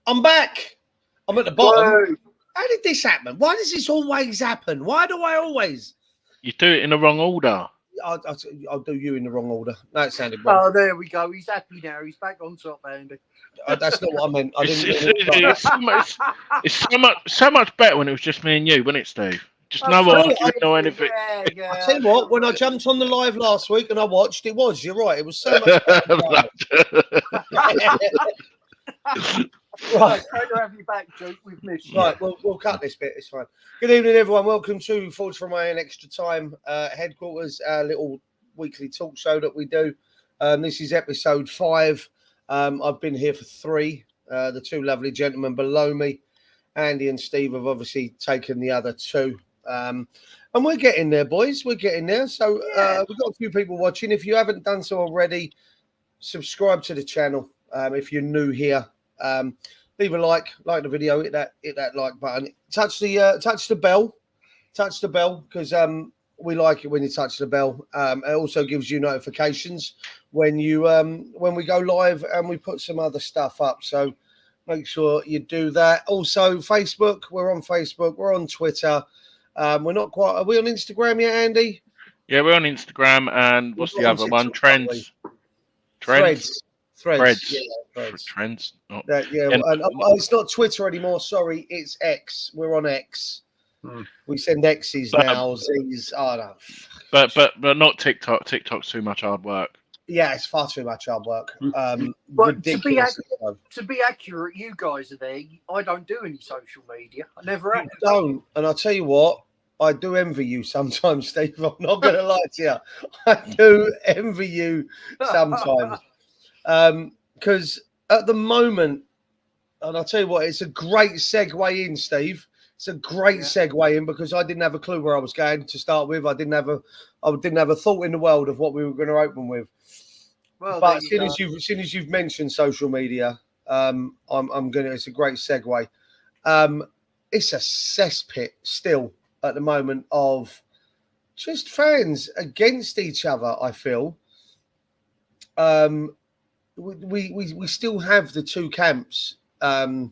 I'm back. I'm at the bottom. Whoa. How did this happen? Why does this always happen? Why do I always? You do it in the wrong order. I'll do you in the wrong order. No, it sounded wrong. Oh, there we go. He's happy now. He's back on top, Andy. That's not what I meant. I didn't. It's so much better when it was just me and you, wasn't it, Steve? Just no one know anything. Yeah, I tell you what, when I jumped on the live last week and I watched, you're right. It was so much better. Right, great to have you back, Duke. We've missed you. Right, we'll cut this bit. It's fine. Good evening, everyone. Welcome to Thoughts from My Own Extra Time headquarters, our little weekly talk show that we do. This is episode 5. I've been here for 3. The two lovely gentlemen below me, Andy and Steve, have obviously taken the other 2. And we're getting there, boys. We're getting there. So we've got a few people watching. If you haven't done so already, subscribe to the channel. If you're new here, leave a like the video, hit that like button. Touch the bell because we like it when you touch the bell. It also gives you notifications when we go live and we put some other stuff up. So make sure you do that. Also, Facebook. We're on Facebook. We're on Twitter. We're not quite. Are we on Instagram yet, Andy? Yeah, we're on Instagram. And what's the other one? Trends. Threads. Threads. Yeah, Trends. Oh. It's not Twitter anymore. Sorry, it's X. We're on X. We send X's now. Z's. Oh no. But not TikTok. TikTok's too much hard work. Yeah, it's far too much hard work. But to be accurate, you guys are there. I don't do any social media. I never have. You don't. And I'll tell you what, I do envy you sometimes, Steve. I'm not going to lie to you. I do envy you sometimes. Because at the moment, and I'll tell you what, it's a great segue in, Steve. It's a great segue in because I didn't have a clue where I was going to start with. I didn't have a thought in the world of what we were going to open with. Well, but as soon as you've mentioned social media, it's a great segue. It's a cesspit still at the moment of just fans against each other. I feel. We still have the two camps of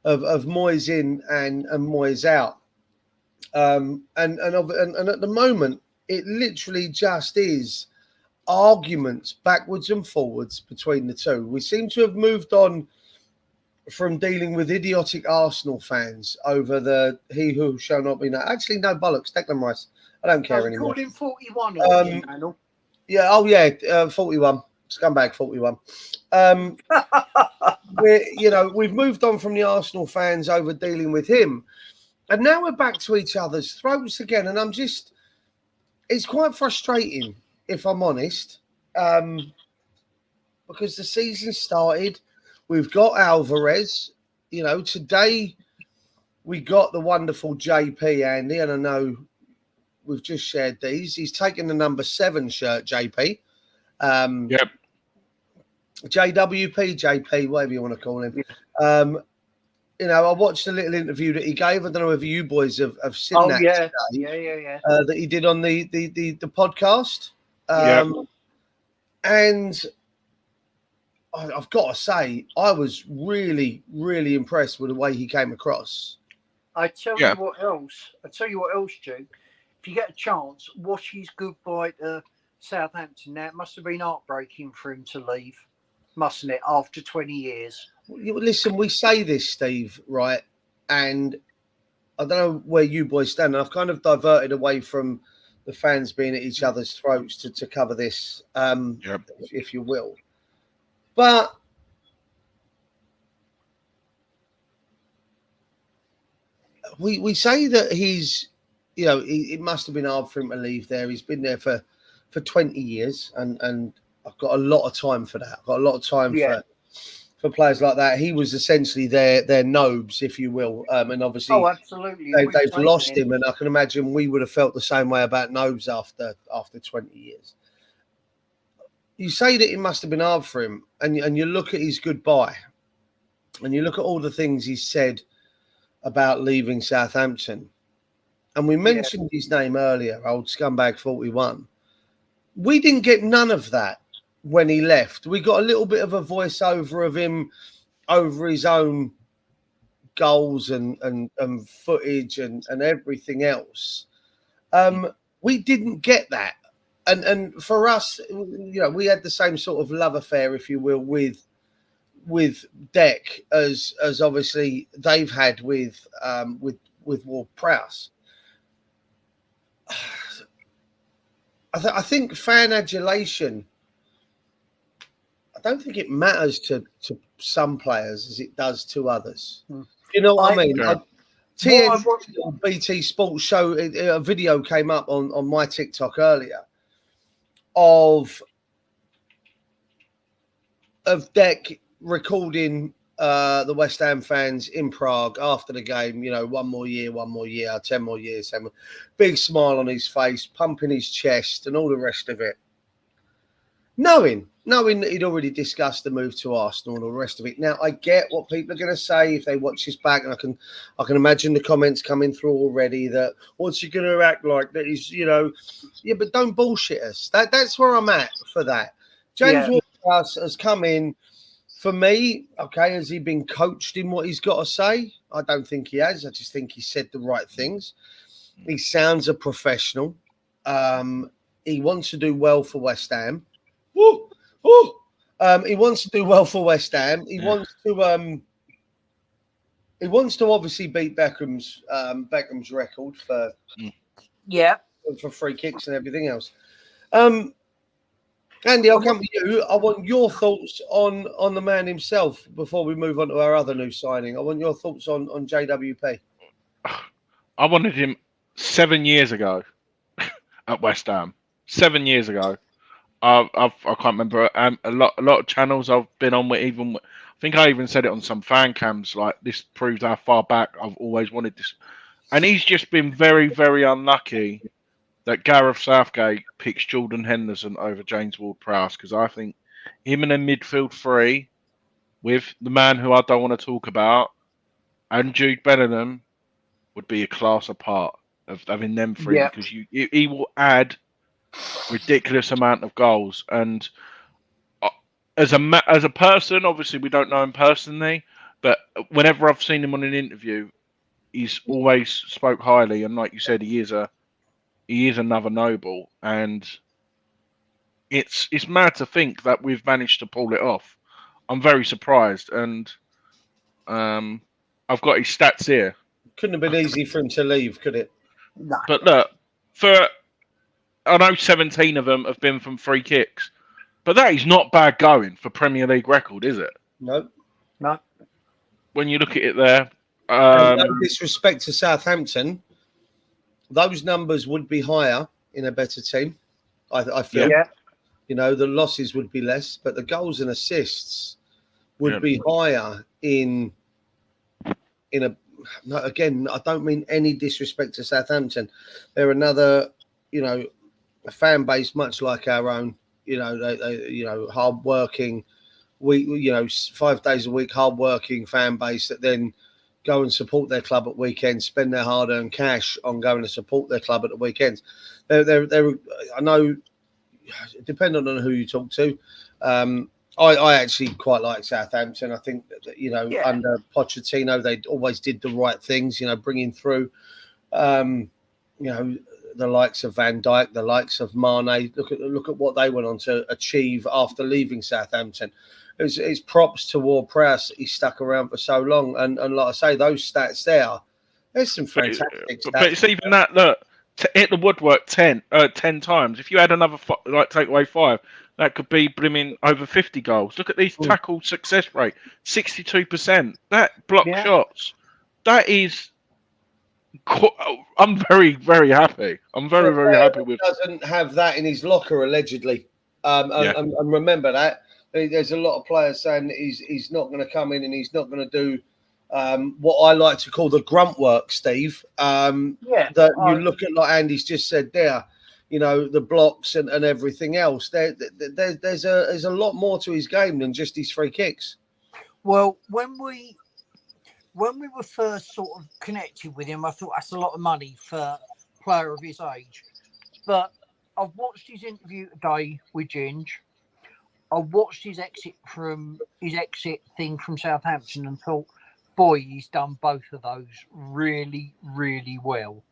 Moyes in and Moyes out, and at the moment it literally just is arguments backwards and forwards between the two. We seem to have moved on from dealing with idiotic Arsenal fans over the he who shall not be named. Actually, no bollocks, Declan Rice. I don't care anymore. Called him 41 on the channel. Yeah. Oh yeah. 41. Scumbag 41. We've moved on from the Arsenal fans over dealing with him, and now we're back to each other's throats again. And it's quite frustrating, if I'm honest, because the season started. We've got Alvarez. Today we got the wonderful JP, Andy, and I know we've just shared these. He's taken the number 7 shirt, JP. Yep. JWP, JP, whatever you want to call him. I watched a little interview that he gave. I don't know if you boys have seen that today. Yeah. That he did on the podcast. And I've got to say, I was really, really impressed with the way he came across. I tell you what else, Duke. If you get a chance, watch his goodbye to Southampton. Now, it must have been heartbreaking for him to leave, mustn't it, after 20 years? Listen, we say this, Steve, right? And I don't know where you boys stand. I've kind of diverted away from the fans being at each other's throats to cover this, if you will. But we say that he's, it must have been hard for him to leave there. He's been there for 20 years, and I've got a lot of time for that. I've got a lot of time for players like that. He was essentially their nobes, if you will. And obviously, absolutely, they've lost him, and I can imagine we would have felt the same way about Nobes after 20 years. You say that it must have been hard for him, and you look at his goodbye, and you look at all the things he said about leaving Southampton, and we mentioned his name earlier, old scumbag 41. We didn't get none of that when he left. We got a little bit of a voiceover of him over his own goals and footage and everything else. We didn't get that. And for us, we had the same sort of love affair, if you will, with Deck as obviously they've had with Ward-Prowse. I think fan adulation, I don't think it matters to some players as it does to others. You know what I mean? Yeah. TNT BT Sports show, a video came up on my TikTok earlier of Deck recording the West Ham fans in Prague after the game, 1 more year, 10 more years, big smile on his face, pumping his chest and all the rest of it. Knowing that he'd already discussed the move to Arsenal and all the rest of it. Now, I get what people are going to say if they watch this back, and I can imagine the comments coming through already that, what's he going to act like? That he's, yeah, but don't bullshit us. That's where I'm at for that. James Ward-Prowse has come in. For me, okay, has he been coached in what he's got to say? I don't think he has. I just think he said the right things. He sounds a professional. He wants to do well for West Ham. Woo! Woo! He wants to do well for West Ham. He wants to obviously beat Beckham's record for free kicks and everything else. Andy, I'll come to you. I want your thoughts on the man himself before we move on to our other new signing. I want your thoughts on JWP. I wanted him 7 years ago at West Ham. 7 years ago. I can't remember. A lot of channels I've been on with, I think I even said it on some fan cams, like, this proves how far back I've always wanted this. And he's just been very, very unlucky that Gareth Southgate picks Jordan Henderson over James Ward-Prowse, because I think him in a midfield three with the man who I don't want to talk about and Jude Bellingham would be a class apart of having them three, because he will add ridiculous amount of goals. And as a person, obviously we don't know him personally, but whenever I've seen him on an interview, he's always spoke highly, and like you said, he is another Noble, and it's mad to think that we've managed to pull it off. I'm very surprised, and I've got his stats here. Couldn't have been easy for him to leave, could it? No. But look, I know 17 of them have been from free kicks, but that is not bad going for Premier League record, is it? No. When you look at it there, no disrespect to Southampton, those numbers would be higher in a better team. I feel. Yeah. The losses would be less, but the goals and assists would be higher in a. No, again, I don't mean any disrespect to Southampton. They're another, a fan base much like our own. They hard working. 5 days a week, hard working fan base that then go and support their club at weekends, spend their hard-earned cash on going to support their club at the weekends. They're I know, depending on who you talk to, I actually quite like Southampton. I think that, under Pochettino, they always did the right things, bringing through, the likes of Van Dijk, the likes of Mane. Look at what they went on to achieve after leaving Southampton. It's props to Ward-Prowse. He stuck around for so long, and like I say, those stats there's some fantastic stats. But it's even that, look, to hit the woodwork 10 times. If you had another take away 5, that could be blooming over 50 goals. Look at these tackle success rate, 62%. That block shots, that is. I'm very, very happy. I'm very, very happy with. Doesn't have that in his locker allegedly, and remember that. There's a lot of players saying that he's not going to come in and he's not going to do what I like to call the grunt work, Steve. That you look at, like Andy's just said there, the blocks and everything else. There's a lot more to his game than just his free kicks. Well, when we were first sort of connected with him, I thought that's a lot of money for a player of his age. But I've watched his interview today with Ginge. I watched his exit thing from Southampton and thought, boy, he's done both of those really, really well.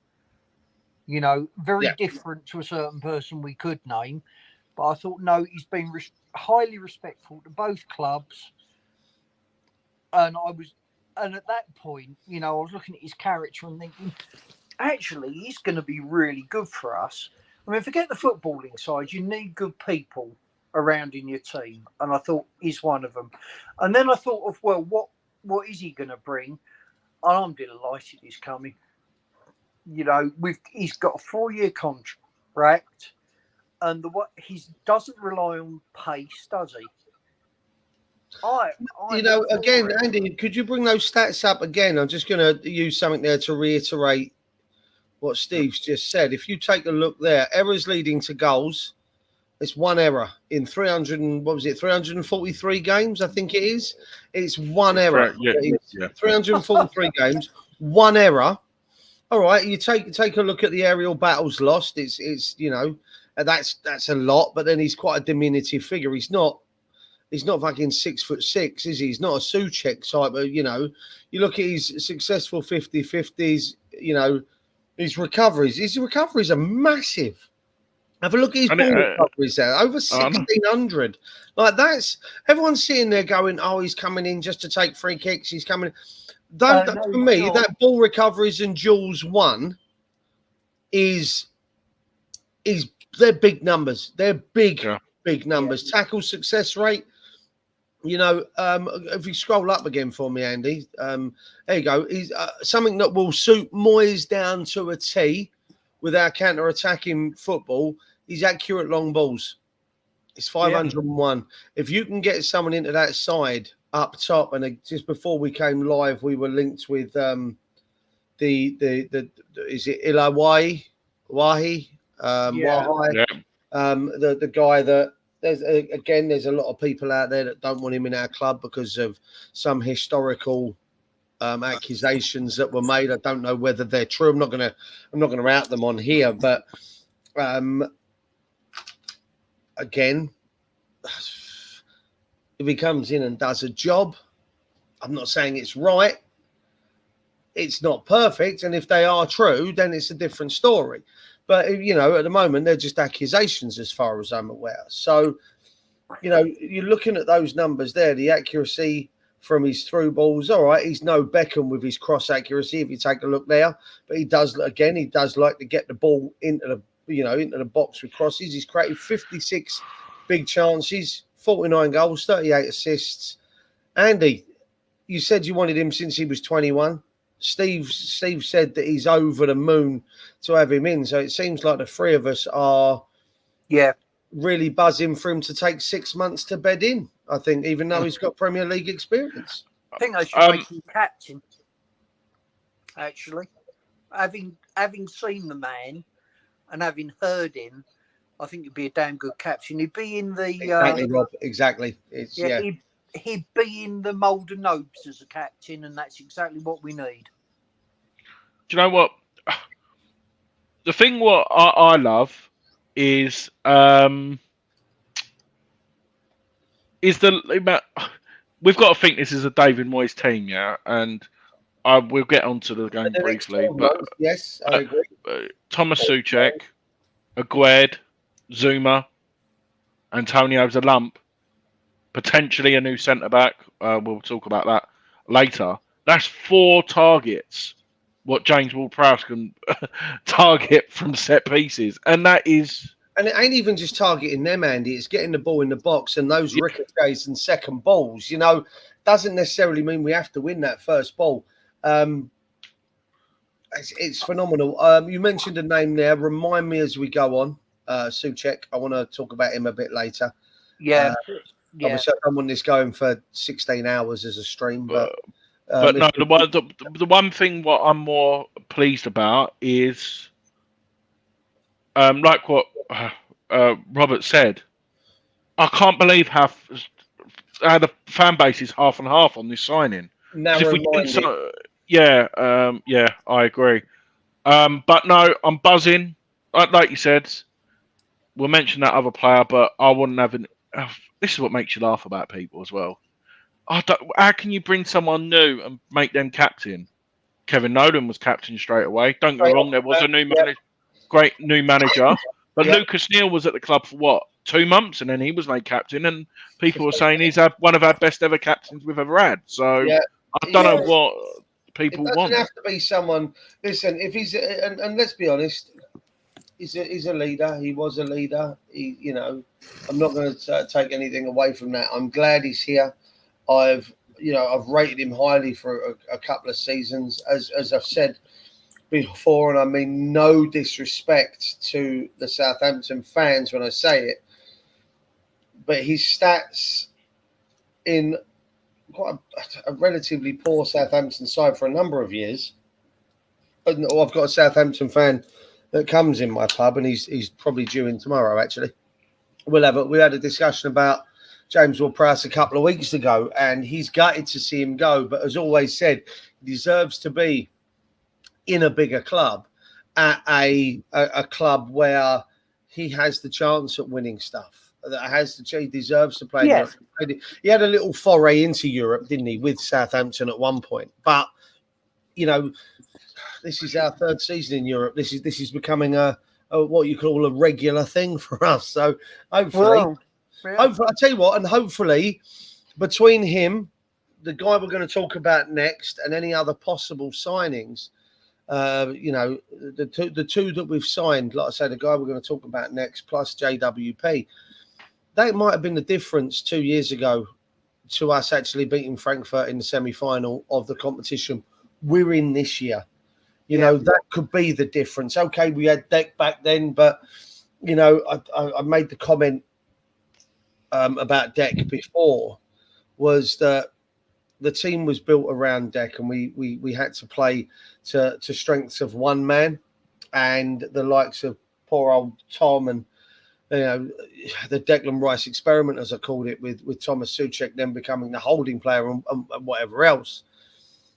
You know, very different to a certain person we could name, but I thought, no, he's been highly respectful to both clubs. And at that point, you know, I was looking at his character and thinking, actually, he's going to be really good for us. I mean, forget the footballing side. You need good people around in your team. And I thought he's one of them. And then I thought of, well, what is he going to bring? And I'm delighted he's coming. You know, he's got a 4-year contract. And he doesn't rely on pace, does he? Again, Andy, could you bring those stats up again? I'm just going to use something there to reiterate what Steve's just said. If you take a look there, errors leading to goals, it's one error in 343 games, I think it is. It's one error. Yeah. 343 games, one error. All right, you take a look at the aerial battles lost. It's you know, that's a lot, but then he's quite a diminutive figure. He's not fucking 6'6", is he? He's not a Soucek type, but you know, you look at his successful 50-50s, you know, his recoveries are massive. Have a look at his ball recoveries there, over 1,600. Like that's everyone's sitting there going, oh, he's coming in just to take free kicks. He's coming. For me, that ball recoveries and duels won they're big numbers. They're big numbers. Yeah. Tackle success rate. You know, if you scroll up again for me, Andy, there you go. He's something that will suit Moyes down to a T with our counter-attacking football. He's accurate long balls. It's 501. If you can get someone into that side up top, and just before we came live, we were linked with is it Ilawahi? Wahi? The guy that there's a lot of people out there that don't want him in our club because of some historical accusations that were made. I don't know whether they're true. I'm not gonna out them on here, but again, if he comes in and does a job, I'm not saying it's right. It's not perfect, and if they are true, then it's a different story. But, you know, at the moment, they're just accusations as far as I'm aware. So, you know, you're looking at those numbers there, the accuracy from his through balls. All right, he's no Beckham with his cross accuracy, if you take a look there. But he does like to get the ball into the box with crosses. He's created 56 big chances, 49 goals, 38 assists. Andy, you said you wanted him since he was 21. Steve said that he's over the moon to have him in. So it seems like the three of us are really buzzing for him to take 6 months to bed in, I think, even though he's got Premier League experience. I think they should make him captain, actually. Having seen the man and having heard him, I think he'd be a damn good captain. He'd be in the... Exactly, Rob. Exactly. He'd be in the mould of Nobes as a captain, and that's exactly what we need. Do you know what? The thing what I love is the we've got to think this is a David Moyes team, yeah, and we'll get onto the game briefly. But yes, I agree. Thomas Soucek, Aguerd, Zuma, Antonio's a lump. Potentially a new centre-back. We'll talk about that later. That's 4 targets, what James Ward-Prowse can target from set pieces. And that is... And it ain't even just targeting them, Andy. It's getting the ball in the box and those ricochets and second balls. You know, doesn't necessarily mean we have to win that first ball. It's phenomenal. You mentioned a name there. Remind me as we go on. Soucek. I want to talk about him a bit later. Yeah. Obviously, I don't want this going for 16 hours as a stream, but no. The one thing what I'm more pleased about is, like what Robert said, I can't believe how the fan base is half and half on this signing. I agree. But no, I'm buzzing. Like you said, we'll mention that other player, but I wouldn't have this is what makes you laugh about people as well. How can you bring someone new and make them captain? Kevin Nolan was captain straight away. Don't get me wrong, there was a new manager, great new manager, but Lucas Neal was at the club for what, 2 months, and then he was made captain, and people were saying he's one of our best ever captains we've ever had. So I don't know what people want. It doesn't have to be someone. Listen, if he's and let's be honest, he's a leader. He was a leader. I'm not going to take anything away from that. I'm glad he's here. I've rated him highly for a couple of seasons, as I've said before, and I mean no disrespect to the Southampton fans when I say it, but his stats in quite a relatively poor Southampton side for a number of years. I've got a Southampton fan that comes in my pub, and he's probably due in tomorrow. Actually, we had a discussion about James Ward-Prowse a couple of weeks ago, and he's gutted to see him go, but as always said, he deserves to be in a bigger club, at a club where he has the chance at winning stuff. He deserves to play. Yeah. He had a little foray into Europe, didn't he, with Southampton at one point? But this is our third season in Europe. This is becoming a what you call a regular thing for us. So hopefully. Hopefully, I tell you what, and hopefully, between him, the guy we're going to talk about next, and any other possible signings, the two that we've signed, like I say, the guy we're going to talk about next, plus JWP, that might have been the difference 2 years ago to us actually beating Frankfurt in the semi-final of the competition we're in this year. That could be the difference. Okay, we had Deck back then, but I made the comment about Deck before, was that the team was built around Deck, and we had to play to strengths of one man, and the likes of poor old Tom and the Declan Rice experiment, as I called it, with Thomas Soucek then becoming the holding player and whatever else.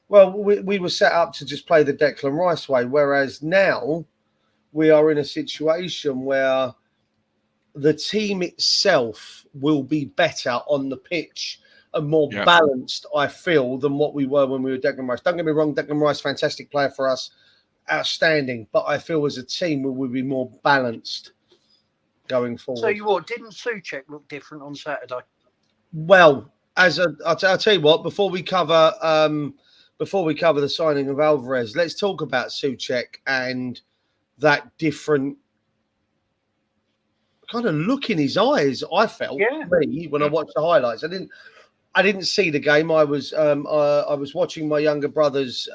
Well, we were set up to just play the Declan Rice way, whereas now we are in a situation where the team itself will be better on the pitch and more balanced, I feel, than what we were when we were Declan Rice. Don't get me wrong, Declan Rice, fantastic player for us, outstanding. But I feel as a team we will be more balanced going forward. So didn't Soucek look different on Saturday? Well, I'll tell you what, before we cover the signing of Alvarez, let's talk about Soucek and that different kind of look in his eyes. I felt when I watched the highlights. I didn't see the game. I was watching my younger brother's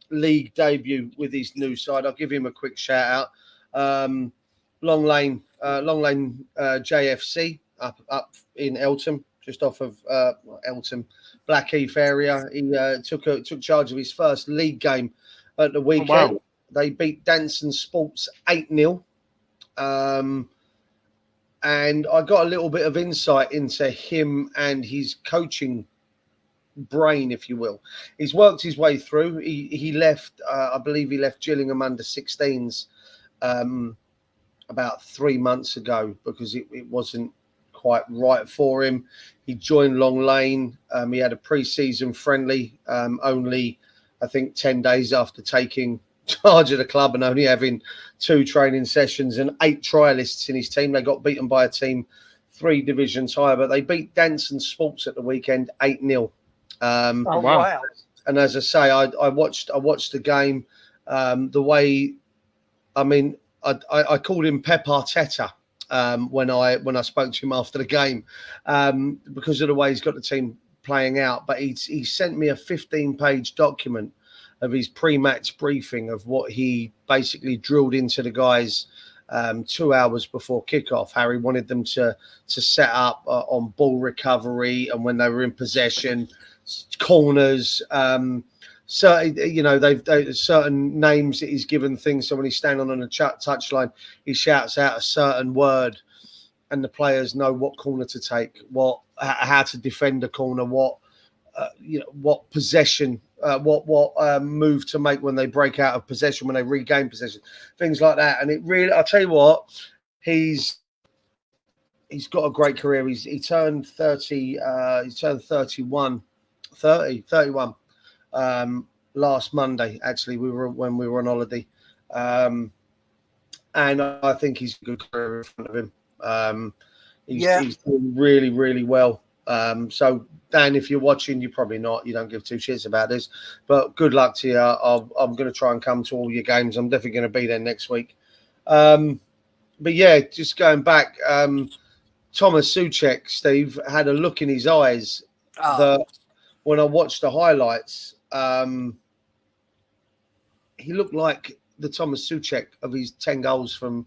league debut with his new side. I'll give him a quick shout out. Long Lane JFC up in Eltham, just off of Eltham, Blackheath area. He took charge of his first league game at the weekend. Oh, wow. They beat Danson Sports 8-0. And I got a little bit of insight into him and his coaching brain, if you will. He's worked his way through. He left, I believe he left Gillingham under 16s about 3 months ago because it wasn't quite right for him. He joined Long Lane. He had a pre-season friendly, only, I think, 10 days after taking charge of the club and only having 2 training sessions and 8 trialists in his team. They got beaten by a team 3 divisions higher, but they beat Danson Sports at the weekend 8-0. Wow. And as I say, I watched the game the way, I mean, I called him Pep Arteta when I spoke to him after the game because of the way he's got the team playing out. But he sent me a 15-page document of his pre-match briefing of what he basically drilled into the guys 2 hours before kickoff. How he wanted them to set up on ball recovery and when they were in possession, corners. Certain names that he's given things. So when he's standing on a touchline, he shouts out a certain word, and the players know what corner to take, how to defend a corner, what possession. What move to make when they break out of possession, when they regain possession, things like that. And it really, I'll tell you what, he's he's got a great career. He turned 30. He turned 31 last Monday. Actually, when we were on holiday, and I think he's a good career in front of him. He's doing really, really well. So Dan, if you're watching, you're probably not. You don't give two shits about this, but good luck to you. I'm going to try and come to all your games. I'm definitely going to be there next week. But yeah, just going back, Thomas Soucek, Steve, had a look in his eyes that when I watched the highlights, he looked like the Thomas Soucek of his 10 goals from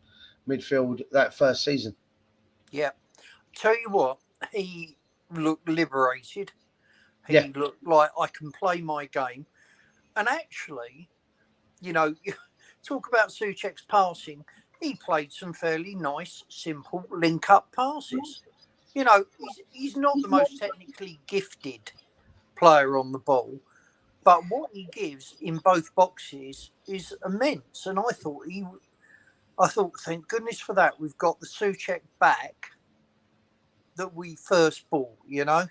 midfield that first season. Yeah. Tell you what, he looked liberated. He looked like I can play my game. And actually, you know, talk about Soucek's passing. He played some fairly nice, simple link-up passes. You know, he's not the most technically gifted player on the ball, but what he gives in both boxes is immense. And I thought, thank goodness for that, we've got the Soucek back that we first bought, you know.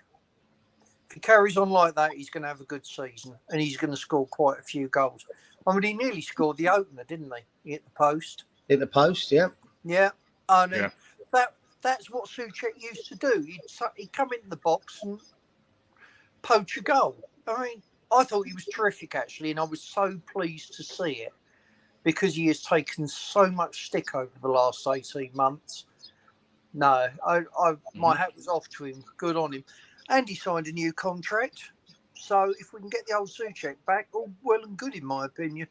If he carries on like that, he's going to have a good season and he's going to score quite a few goals. I mean, he nearly scored the opener, didn't he? He hit the post. In the post, yeah. Yeah. And that's what Soucek used to do. He'd come into the box and poach a goal. I mean, I thought he was terrific, actually, and I was so pleased to see it because he has taken so much stick over the last 18 months. No, my hat was off to him. Good on him. And he signed a new contract. So if we can get the old Soucek back, all well and good, in my opinion.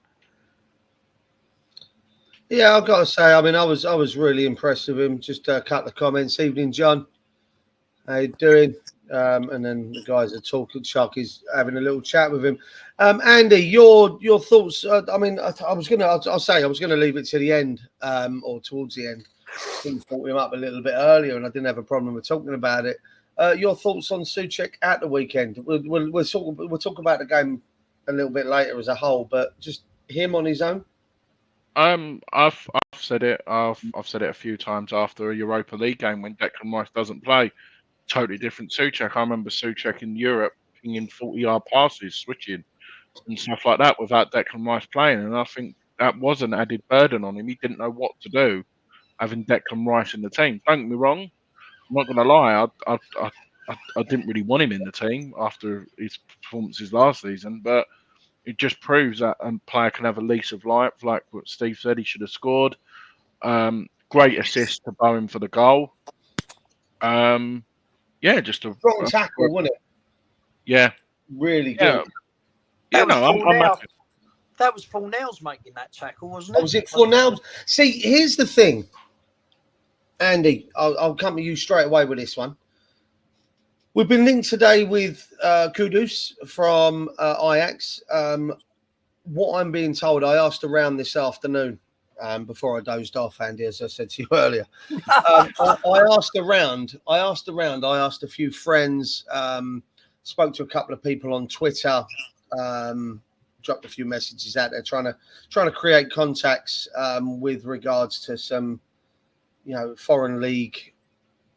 Yeah, I've got to say, I mean, I was really impressed with him. Just a couple of comments. Evening, John. How you doing? And then the guys are talking. Chuck is having a little chat with him. Andy, your thoughts? I mean, I was gonna leave it to the end, or towards the end. He brought him up a little bit earlier, and I didn't have a problem with talking about it. Your thoughts on Soucek at the weekend? We'll talk about the game a little bit later as a whole, but just him on his own. I've said it. I've said it a few times after a Europa League game when Declan Rice doesn't play. Totally different Soucek. I remember Soucek in Europe pinging 40-yard passes, switching and stuff like that without Declan Rice playing, and I think that was an added burden on him. He didn't know what to do having Declan Rice in the team. Don't get me wrong. I'm not going to lie. I didn't really want him in the team after his performances last season, but it just proves that a player can have a lease of life. Like what Steve said, he should have scored. Great assist to Bowen for the goal. Just a strong tackle, wasn't it? Yeah, really good. Yeah, I'm that was Fornell's making that tackle, wasn't it? Was it Fornell? See, here's the thing, Andy. I'll come to you straight away with this one. We've been linked today with Kudus from Ajax. What I'm being told, I asked around this afternoon before I dozed off, Andy, as I said to you earlier. I asked around. I asked a few friends, spoke to a couple of people on Twitter, dropped a few messages out there trying to create contacts with regards to some, foreign league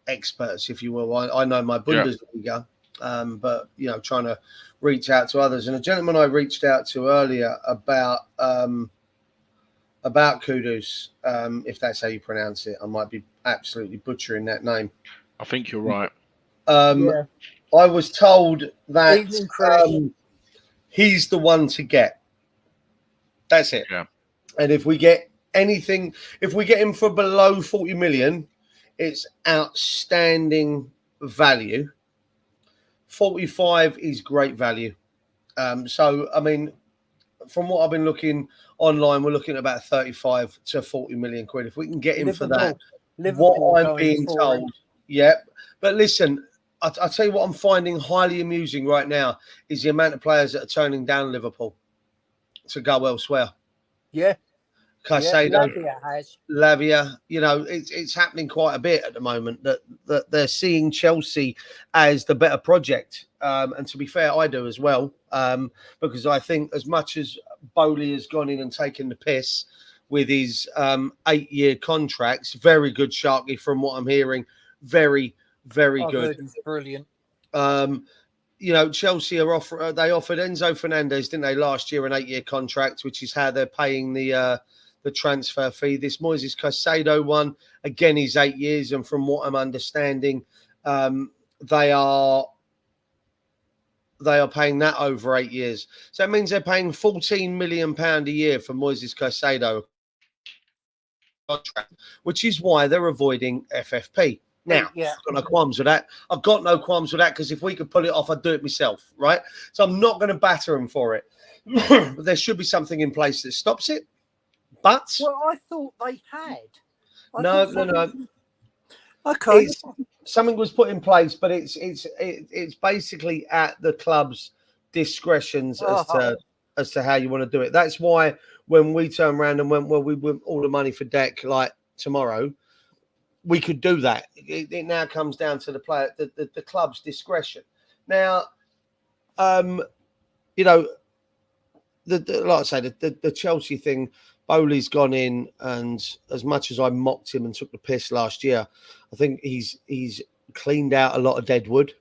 experts, if you will. I know my Bundesliga, but trying to reach out to others. And a gentleman I reached out to earlier about Kudus, if that's how you pronounce it, I might be absolutely butchering that name. I think you're right. I was told that he's the one to get. That's it. Yeah. And if we get him for below 40 million, it's outstanding value. 45 is great value. So, I mean, from what I've been looking online, we're looking at about 35 to 40 million quid. If we can get him for that, what I'm being told. Yeah. But listen, I'll tell you what I'm finding highly amusing right now is the amount of players that are turning down Liverpool to go elsewhere. Yeah. Caicedo, Lavia, Lavia, it's happening quite a bit at the moment that they're seeing Chelsea as the better project. And to be fair, I do as well, because I think as much as Bowley has gone in and taken the piss with his 8-year contracts, very good Sharky from what I'm hearing, very, very I've good. heard he's brilliant. Chelsea they offered Enzo Fernandez, didn't they, last year, an 8-year contract, which is how they're paying the transfer fee. This Moises Caicedo one, again, is 8 years, and from what I'm understanding, they are paying that over 8 years. So that means they're paying £14 million a year for Moises Caicedo contract, which is why they're avoiding FFP. Now, Yeah. I've got no qualms with that. I've got no qualms with that because if we could pull it off, I'd do it myself, right? So I'm not going to batter them for it. But there should be something in place that stops it. But I thought they had. No. Okay. Something was put in place, but it's basically at the club's discretions as to how you want to do it. That's why when we turn around and went, well, we want all the money for Deck like tomorrow, we could do that. It now comes down to the player, the club's discretion. Now, like I say, the Chelsea thing, Bowley's gone in, and as much as I mocked him and took the piss last year, I think he's cleaned out a lot of dead wood.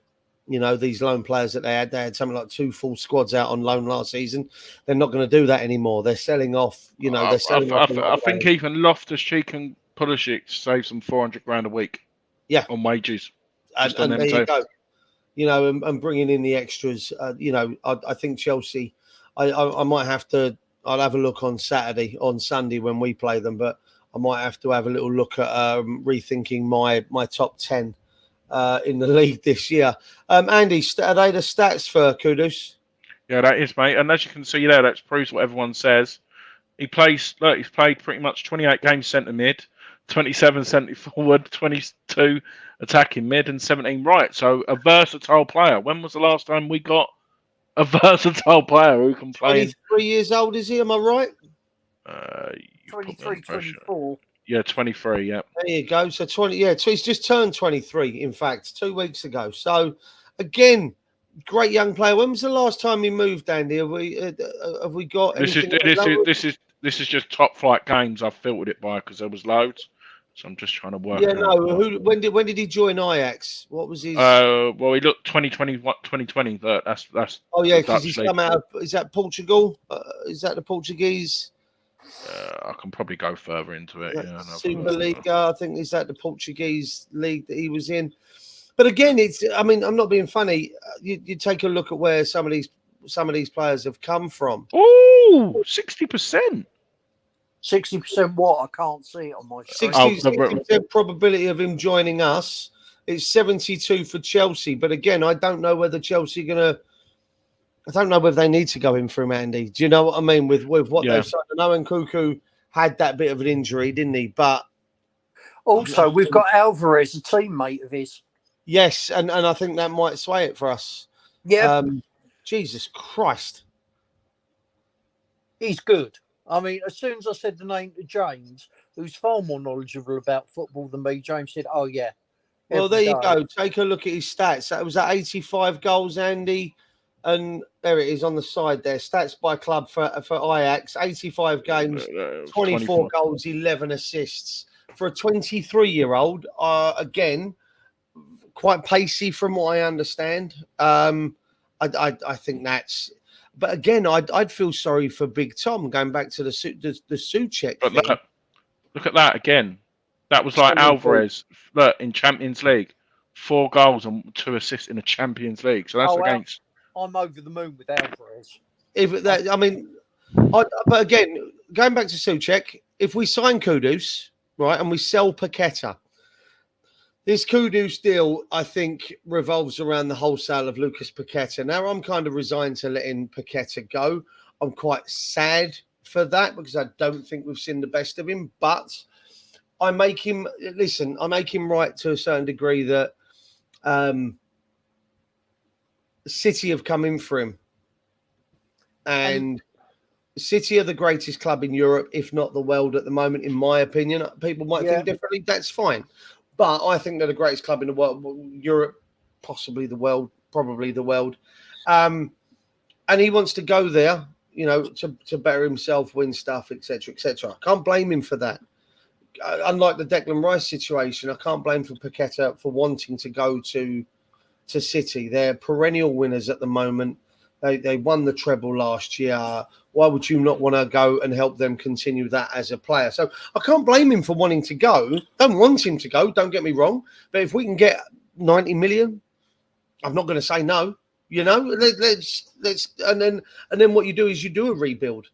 These loan players that they had something like 2 full squads out on loan last season. They're not going to do that anymore. They're selling off. I think even Loftus-Cheek and Pulisic save some $400,000 a week. Yeah, on wages. And there you go. And bringing in the extras. I think Chelsea. I might have to. I'll have a look on Sunday when we play them, but I might have to have a little look at rethinking my top 10 in the league this year. Andy, are they the stats for Kudus? Yeah, that is, mate. And as you can see there, that proves what everyone says. He's played pretty much 28 games centre mid, 27 centre forward, 22 attacking mid, and 17 right. So a versatile player. When was the last time we got a versatile player who can play? 23 years old, is he? Am I right? 23, 24. Yeah, 23. Yeah. There you go. So 20. Yeah. So he's just turned 23. In fact, 2 weeks ago. So again, great young player. When was the last time he moved, Andy? Have we got? This is just top flight games. I've filtered it by because there was loads. So I'm just trying to work. Yeah. No. When did he join Ajax? What was his? Well, he looked 2020. But that's. Oh yeah, because he's come out of. Is that Portugal? Is that the Portuguese? I can probably go further into it. Yeah, Super League. I think is that the Portuguese league that he was in. But again, I'm not being funny. You take a look at where some of these players have come from. Oh, 60%. 60% what? I can't see it on my screen. 60% probability of him joining us. It's 72 for Chelsea. But again, I don't know whether Chelsea I don't know whether they need to go in for him, Andy. Do you know what I mean? With what they've signed. I know Nkunku had that bit of an injury, didn't he? But also, we've got Alvarez, a teammate of his. Yes, and I think that might sway it for us. Yeah. Jesus Christ. He's good. I mean, as soon as I said the name to James, who's far more knowledgeable about football than me, James said, oh, yeah. Well, there you go. Take a look at his stats. That was at 85 goals, Andy. And there it is on the side there. Stats by club for Ajax. 85 games, 24 goals, 11 assists. For a 23-year-old, again, quite pacey from what I understand. I think that's... But again, I'd feel sorry for Big Tom, going back to the Soucek thing. Look at that again. That was like Alvarez in Champions League. 4 goals and 2 assists in the Champions League. So that's against... I'm over the moon with Alvarez. But again, going back to Soucek, if we sign Kudus, right, and we sell Paqueta, this Kudus deal, I think, revolves around the wholesale of Lucas Paqueta. Now, I'm kind of resigned to letting Paqueta go. I'm quite sad for that because I don't think we've seen the best of him. But I make him right to a certain degree that City have come in for him. And City are the greatest club in Europe, if not the world at the moment, in my opinion. People might think differently. That's fine. But I think they're the greatest club in the world, Europe, possibly the world, probably the world. And he wants to go there, to better himself, win stuff, etc., etc. I can't blame him for that. unlike the Declan Rice situation, I can't blame for Paqueta for wanting to go to City. They're perennial winners at the moment. They won the treble last year. Why would you not want to go and help them continue that as a player? So I can't blame him for wanting to go. Don't want him to go, don't get me wrong. But if we can get 90 million, I'm not going to say no. Let's and then what you do is you do a rebuild.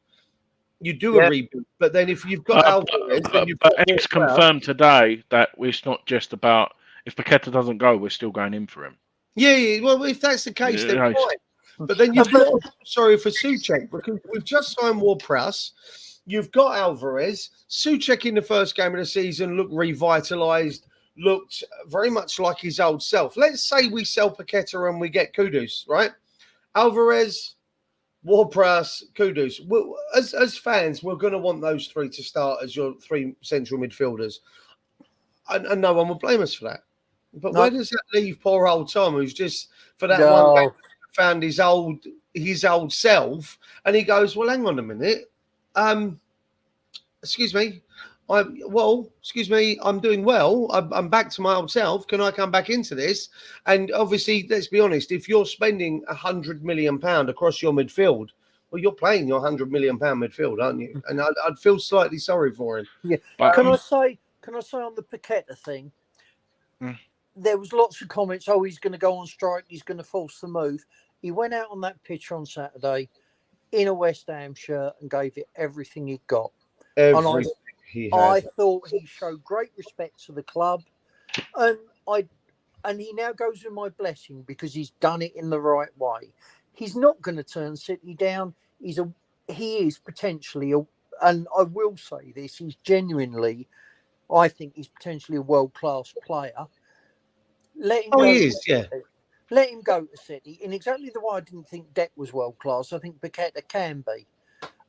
You do a rebuild. But then if you've got Alvarez, then you've got it's confirmed today that it's not just about if Paqueta doesn't go, we're still going in for him. Yeah. Well, if that's the case, then fine. But then you've got sorry for Soucek, because we've just signed Ward-Prowse. You've got Alvarez. Soucek in the first game of the season looked revitalised, looked very much like his old self. Let's say we sell Paqueta and we get Kudus, right? Alvarez, Ward-Prowse, Kudus. As fans, we're going to want those three to start as your three central midfielders. And no one will blame us for that. But where does that leave poor old Tom, who's just, for that one game, found his old self, and he goes, well, hang on a minute. Excuse me. I'm doing well. I'm back to my old self. Can I come back into this? And obviously, let's be honest, if you're spending £100 million across your midfield, well, you're playing your £100 million midfield, aren't you? And I'd feel slightly sorry for him. Yeah. But, can I say on the Paqueta thing? There was lots of comments. Oh, he's going to go on strike. He's going to force the move. He went out on that pitch on Saturday in a West Ham shirt and gave it everything he'd got. I thought he showed great respect to the club, and he now goes with my blessing because he's done it in the right way. He's not going to turn City down. He is potentially and I will say this, I think he's potentially a world-class player. Let him he is, yeah. Let him go to City in exactly the way I didn't think Deck was world-class. I think Paqueta can be.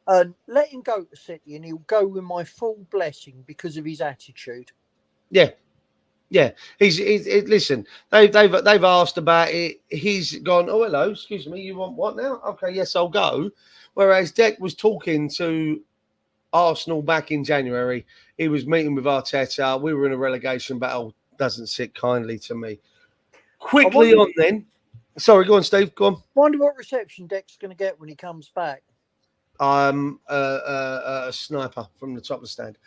And let him go to City and he'll go with my full blessing because of his attitude. Yeah. Listen, they've asked about it. He's gone, oh, hello, excuse me, you want what now? Okay, yes, I'll go. Whereas Deck was talking to Arsenal back in January. He was meeting with Arteta. We were in a relegation battle. Doesn't sit kindly to me. Quickly on then. Sorry, go on, Steve. Go on. Wonder what reception Deck's going to get when he comes back. A sniper from the top of the stand.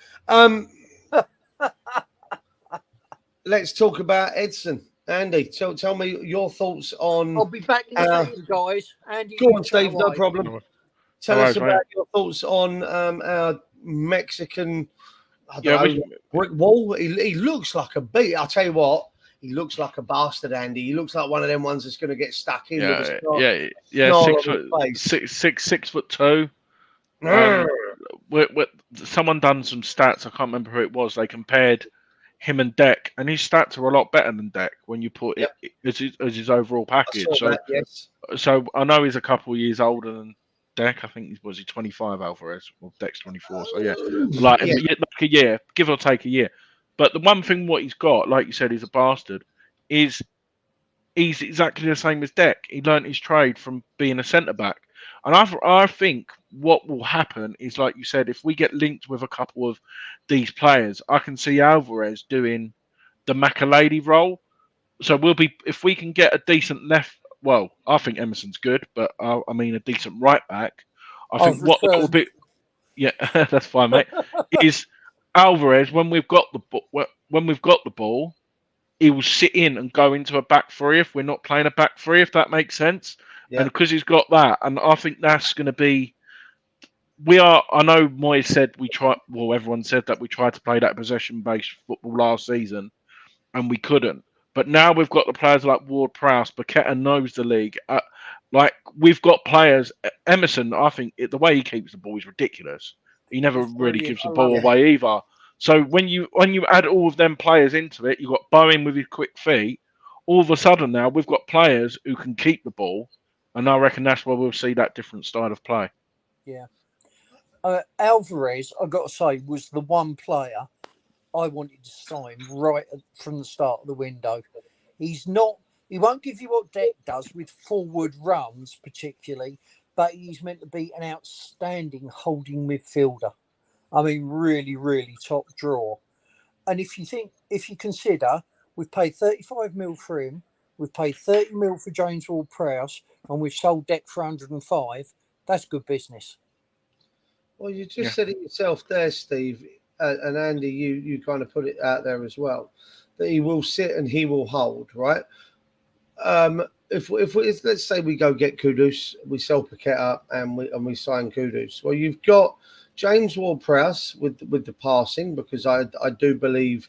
Let's talk about Edson. Andy, tell me your thoughts on. I'll be back in a second, guys. Andy, go on, Steve. No problem. Tell us about your thoughts on our Mexican. Brick wall. He looks like a beat. I'll tell you what. He looks like a bastard, Andy. He looks like one of them ones that's going to get stuck in. Yeah. 6'2". Someone done some stats. I can't remember who it was. They compared him and Deck, and his stats are a lot better than Deck when you put it as his overall package. So I know he's a couple of years older than Deck. I think was he 25, Alvarez, or Deck's 24. So like a year, give or take a year. But the one thing what he's got, like you said, he's a bastard, is he's exactly the same as Deck. He learnt his trade from being a centre back. And I think what will happen is, like you said, if we get linked with a couple of these players, I can see Alvarez doing the Makalady role. So if we can get a decent left, well, I think Emerson's good, but a decent right back. I think what will be, that's fine, mate. Is Alvarez when we've got the ball, he will sit in and go into a back three if we're not playing a back three, if that makes sense. Yeah. And because he's got that, and I think that's going to be. I know Moyes said everyone said that we tried to play that possession-based football last season, and we couldn't. But now we've got the players like Ward-Prowse, Paqueta knows the league. We've got players. Emerson, I think the way he keeps the ball is ridiculous. He never really gives the ball away either. So when you add all of them players into it, you've got Bowen with his quick feet. All of a sudden now we've got players who can keep the ball, and I reckon that's where we'll see that different style of play. Yeah. Alvarez, I've got to say, was the one player I wanted to sign right from the start of the window. He won't give you what Deck does with forward runs particularly, but he's meant to be an outstanding holding midfielder. I mean, really, really top draw. And if you consider, we've paid 35 mil for him, we've paid 30 mil for James Ward-Prowse, and we've sold Deck for 105. That's good business. Well, you just said it yourself there, Steve, and Andy. You kind of put it out there as well that he will sit and he will hold, right? If let's say we go get Kudus, we sell Paqueta and we sign Kudus. Well, you've got James Ward-Prowse with the passing, because I do believe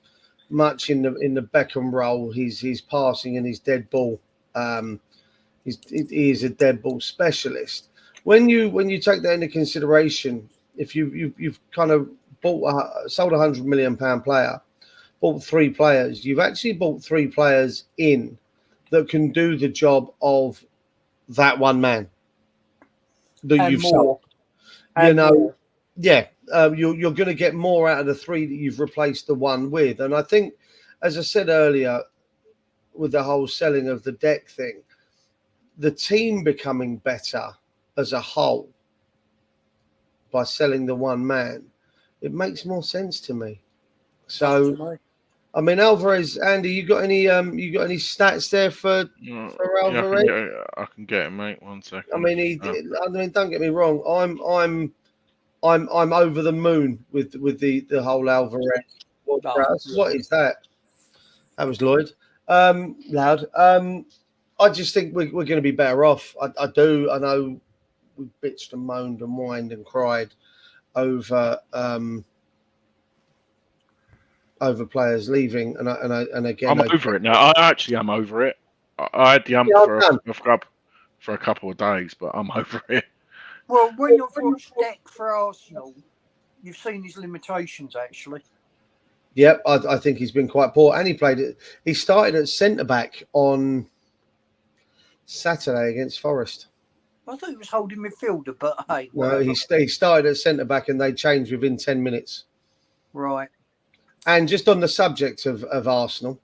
much in the Beckham role. His passing and his dead ball. He is a dead ball specialist. When you take that into consideration, if you've kind of sold £100 million player, bought 3 players, you've actually bought 3 players in that can do the job of that one man that And you've more. sold. And more. Yeah, you're going to get more out of the 3 that you've replaced the one with. And I think, as I said earlier, with the whole selling of the Deck thing, the team becoming better as a whole by selling the one man, it makes more sense to me. So, I mean, Alvarez, Andy, you got any stats there for Alvarez? Yeah, I can get it, mate. 1 second. I mean, don't get me wrong. I'm over the moon with the whole Alvarez. What is that? That was Lloyd. Loud. I just think we're going to be better off. I do. I know we bitched and moaned and whined and cried over players leaving, and again, I'm over it now. I actually am over it. I had the for a couple of days, but I'm over it. Well, when you've watched Deck for Arsenal, you've seen his limitations, actually. Yep, I think he's been quite poor, and he started at centre back on Saturday against Forest. I thought he was holding midfielder, but hey, no, he started at centre back, and they changed within 10 minutes. Right. And just on the subject of Arsenal,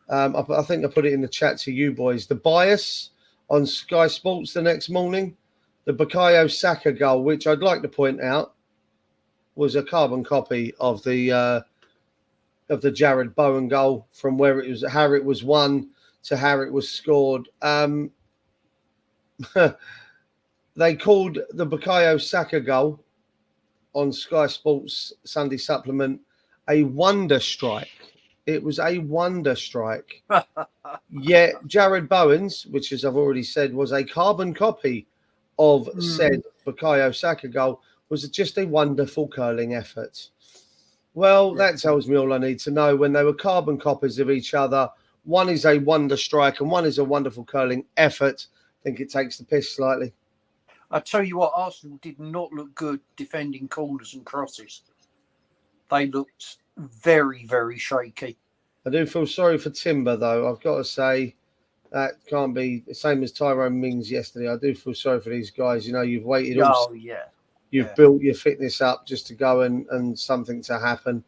I think I put it in the chat to you boys. The bias on Sky Sports the next morning, the Bukayo Saka goal, which I'd like to point out, was a carbon copy of the Jared Bowen goal, from where it was, how it was won to how it was scored. They called the Bukayo Saka goal on Sky Sports Sunday Supplement a wonder strike. It was a wonder strike. Yet Jared Bowen's, which, as I've already said, was a carbon copy of said Bukayo Saka goal, was just a wonderful curling effort. Well, that tells me all I need to know. When they were carbon copies of each other, one is a wonder strike and one is a wonderful curling effort. I think it takes the piss slightly. I tell you what, Arsenal did not look good defending corners and crosses. They looked very, very shaky. I do feel sorry for Timber, though. I've got to say, that can't be the same as Tyrone Mings yesterday. I do feel sorry for these guys. You know, you've waited You've built your fitness up just to go and something to happen.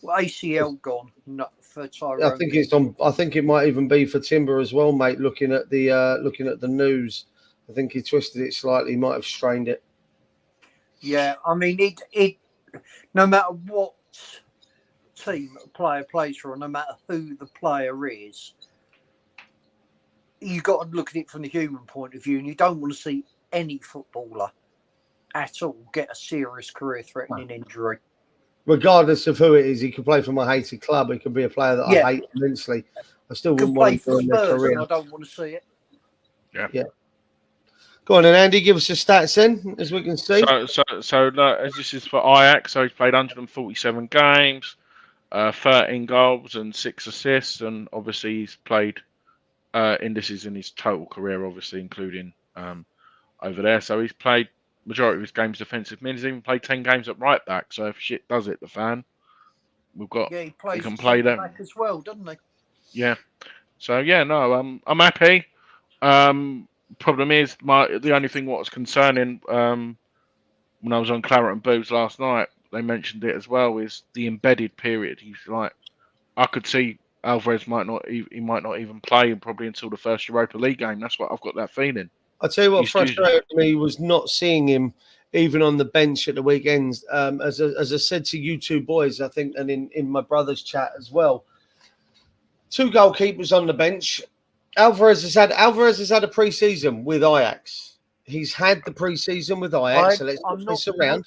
Well, ACL gone, not for Tyrone. I think it's on. I think it might even be for Timber as well, mate. Looking at the news, I think he twisted it slightly. He might have strained it. Yeah, I mean, it. No matter what team a player plays for, or no matter who the player is, you got to look at it from the human point of view, and you don't want to see any footballer at all get a serious career-threatening injury. Regardless of who it is, he could play for my hated club. He could be a player that I hate immensely. I still wouldn't want him in their career. I don't want to see it. Yeah. Go on, then, Andy. Give us your stats then, as we can see. So as this is for Ajax, so he's played 147 games, 13 goals and 6 assists, and obviously he's played. This is in his total career, obviously including over there. So he's played majority of his games defensive mid. He's even played 10 games at right back. So if shit does it, the fan, we've got. Yeah, he plays he can play that back as well, doesn't he? Yeah. So yeah, no, I'm happy. Problem is, the only thing what was concerning when I was on Claret and Booze last night, they mentioned it as well, is the embedded period. He's like, I could see Alvarez might not even play probably until the first Europa League game. That's what I've got that feeling. I tell you what frustrated me was not seeing him even on the bench at the weekends. As I said to you two boys, I think, and in my brother's chat as well, 2 goalkeepers on the bench. Alvarez has had a pre-season with Ajax. He's had the pre-season with Ajax, so let's not mess around.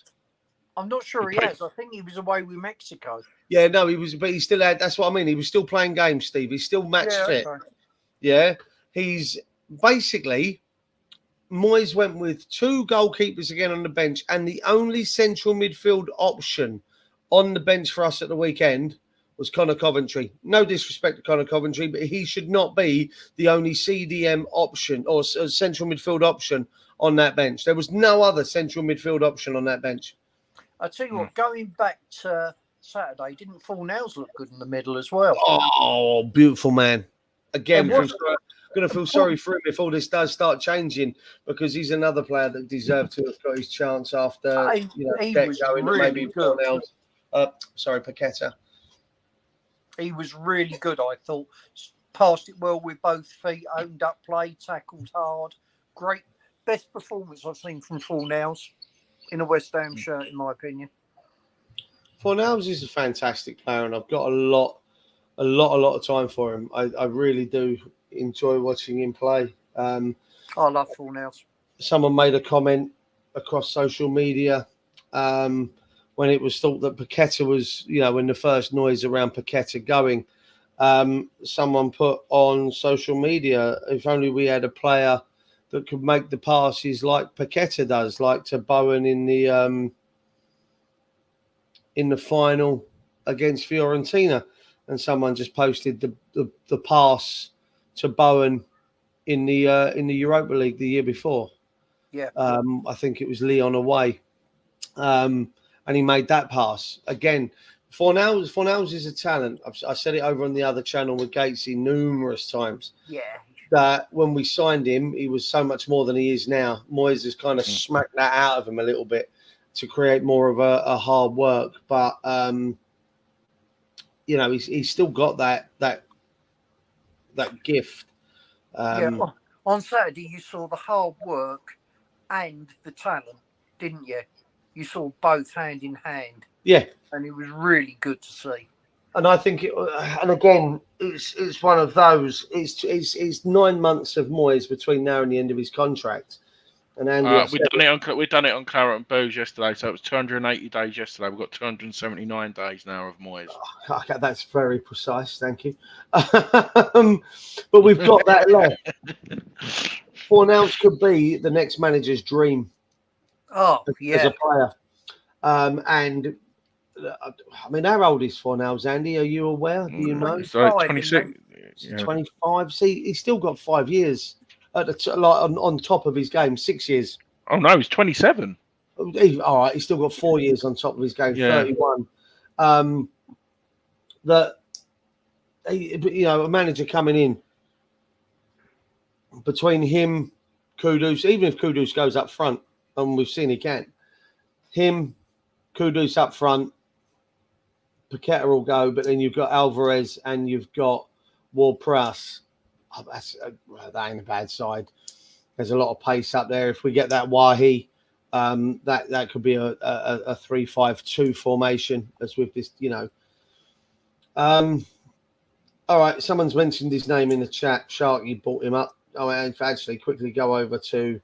I'm not sure he has. I think he was away with Mexico. Yeah, no, he was, but he still had. That's what I mean. He was still playing games, Steve. He's still match fit. Okay. Yeah, he's basically. Moyes went with 2 goalkeepers again on the bench, and the only central midfield option on the bench for us at the weekend was Connor Coventry. No disrespect to Connor Coventry, but he should not be the only CDM option or central midfield option on that bench. There was no other central midfield option on that bench. I tell you what, going back to Saturday, didn't Fornals look good in the middle as well? Oh, beautiful man. Again, I'm going to feel sorry for him if all this does start changing, because he's another player that deserved to have got his chance after he was going really maybe good. Paqueta. He was really good, I thought. Passed it well with both feet, opened up play, tackled hard. Great. Best performance I've seen from Fornals in a West Ham shirt, in my opinion. Fornals is a fantastic player, and I've got a lot of time for him. I really do enjoy watching him play. I love Fornals. Someone made a comment across social media when it was thought that Paqueta was, when the first noise around Paqueta going, someone put on social media, if only we had a player that could make the passes like Paqueta does, like to Bowen in the final against Fiorentina. And someone just posted the pass to Bowen in the Europa League the year before. Yeah. I think it was Lyon away. And he made that pass. Again, Fornals is a talent. I said it over on the other channel with Gatesy numerous times. Yeah. That when we signed him, he was so much more than he is now. Moyes has kind of smacked that out of him a little bit to create more of a hard work. But, he's still got that gift. On Saturday, you saw the hard work and the talent, didn't you? You saw both hand in hand. Yeah. And it was really good to see. And I think it's one of those. It's 9 months of Moyes between now and the end of his contract. And Andy, we've done it on Claret and Booze yesterday, so it was 280 days yesterday. We've got 279 days now of Moyes. Okay, that's very precise, thank you. But we've got that left. Fornals could be the next manager's dream. Oh, yeah. As a player. And I mean, how old is Fornals, Andy? Are you aware? Do you know? So 26. 25. See, he's still got 5 years at on top of his game. 6 years. Oh no, he's 27. All right, he's still got 4 years on top of his game. 31. A manager coming in between him, Kudus, even if Kudus goes up front, and we've seen he can, him, Kudus up front, Paqueta will go, but then you've got Alvarez and you've got Ward-Prowse. That ain't a bad side. There's a lot of pace up there. If we get that Wahi, that could be a 3-5-2 formation, as with this, All right, someone's mentioned his name in the chat. Sharky brought him up. Oh, actually, quickly go over to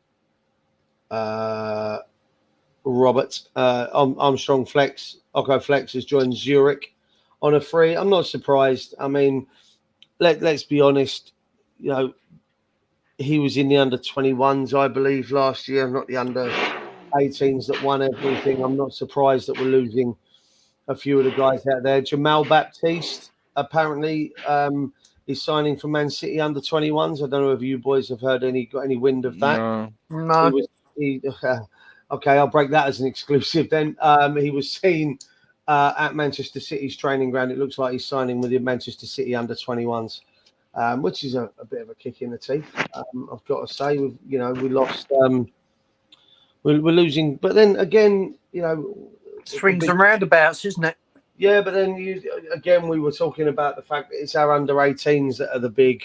Robert. Armstrong Flex. Oko Flex has joined Zurich on a free. I'm not surprised. I mean, let's be honest. He was in the under-21s, I believe, last year, not the under-18s that won everything. I'm not surprised that we're losing a few of the guys out there. Jamal Baptiste, apparently, is signing for Man City under-21s. I don't know if you boys have got any wind of that. No. Okay, I'll break that as an exclusive then. He was seen at Manchester City's training ground. It looks like he's signing with the Manchester City under-21s. Which is a bit of a kick in the teeth, I've got to say. We lost. We're losing, but then again, swings and roundabouts, isn't it? Yeah, but then we were talking about the fact that it's our under-18s that are the big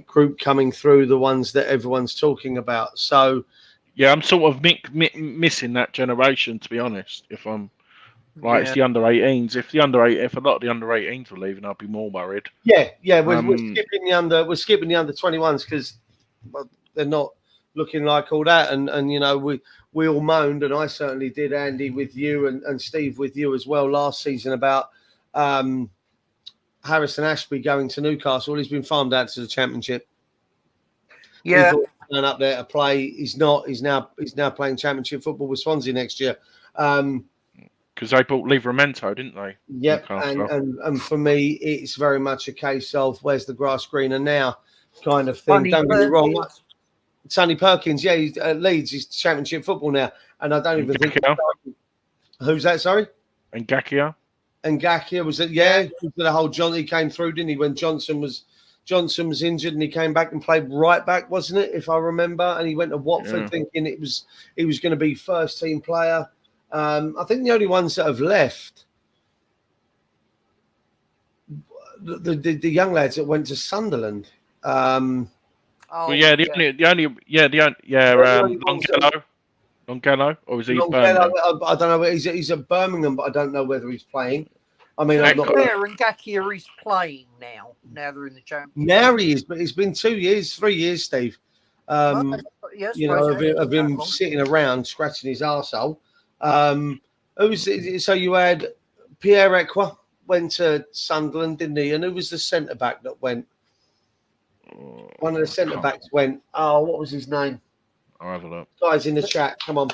group coming through, the ones that everyone's talking about. So, Yeah, I'm sort of missing that generation, to be honest. If I'm right, it's the under-18s. If a lot of the under-18s were leaving, I'd be more worried. Yeah, we're skipping the under-21s because they're not looking like all that. And you know, we all moaned, and I certainly did, Andy, with you and Steve with you as well last season about Harrison Ashby going to Newcastle. He's been farmed out to the Championship. Yeah, we thought he was up there to play. He's not. He's now playing Championship football with Swansea next year. Because they bought Livramento, didn't they? Yep, and for me, it's very much a case of where's the grass greener now kind of thing. Don't get me wrong. Sonny Perkins, yeah, he's at Leeds. He's Championship football now, and I don't even think. Who's that? Sorry. And Gakia. And Gakia was it? Yeah, the whole Johnny came through, didn't he? When Johnson was injured, and he came back and played right back, wasn't it? If I remember, and he went to Watford thinking he was going to be first team player. I think the only ones that have left, the young lads that went to Sunderland. Longfellow, or is he? Longfellow, I don't know. He's at Birmingham, but I don't know whether he's playing. I mean, I'm not there, and Gakia is playing now. Now they're in the Championship. Now he is, but it's been 3 years, Steve. Yes, you know, of him sitting around scratching his arsehole. Who was it? So you had Pierre Equa went to Sunderland, didn't he? And who was the centre back that went? One of the centre backs went. Oh, what was his name? I'll have a look. Guys in the chat, come on,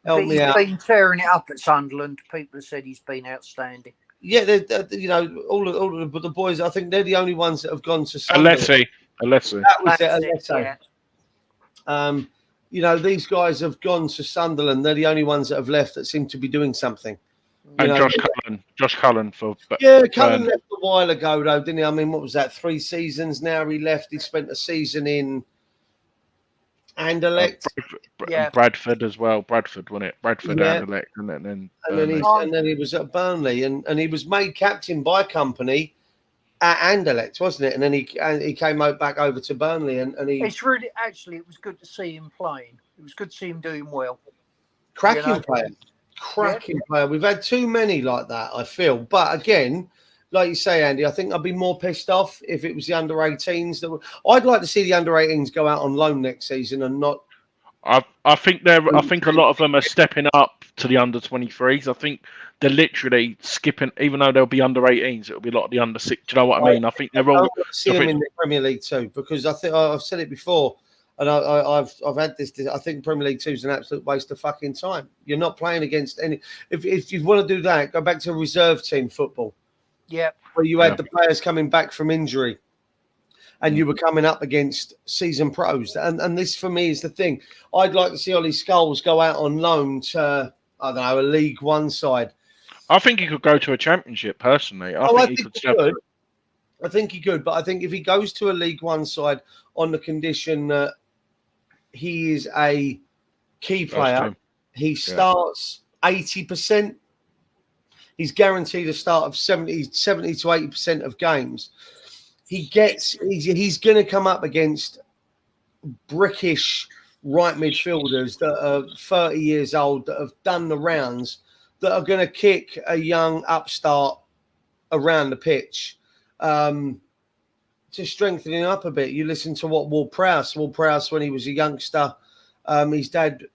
help me out. He's been tearing it up at Sunderland. People have said he's been outstanding. Yeah, you know, all of the boys. I think they're the only ones that have gone to Sunderland. Alessi. That was it. Alessi. Yeah. You know, these guys have gone to Sunderland. They're the only ones that have left that seem to be doing something. And Josh Cullen for Cullen left a while ago though, didn't he? I mean, what was that? 3 seasons now he left. He spent a season in Anderlecht. Bradford as well. Bradford, wasn't it? Anderlecht, and then he was at Burnley, and he was made captain by Company at Anderlecht, wasn't it? And then he came back over to Burnley, and he. It's really it was good to see him playing. It was good to see him doing well. Cracking player. We've had too many like that, I feel. But again, like you say, Andy, I think I'd be more pissed off if it was the under-18s. I'd like to see the under-18s go out on loan next season and not. I think a lot of them are stepping up to the under-23s. I think they're literally skipping, even though they'll be under-18s, it'll be a lot of the under-6. Do you know what I mean? I think they're all. I see them in the Premier League too, because I think I've said it before, and I've had this. I think Premier League 2 is an absolute waste of fucking time. You're not playing against any. If you want to do that, go back to reserve team football. Yeah, where you had the players coming back from injury, and you were coming up against seasoned pros. And this, for me, is the thing. I'd like to see Ollie Scholes go out on loan to, I don't know, a League One side. I think he could go to a Championship, personally. I think he could. I think he could, but I think if he goes to a League One side on the condition that he is a key player, he starts 80%. He's guaranteed a start of 70 to 80% of games. He's going to come up against brickish right midfielders that are 30 years old, that have done the rounds, that are going to kick a young upstart around the pitch to strengthen him up a bit. You listen to what Ward-Prowse, when he was a youngster, his dad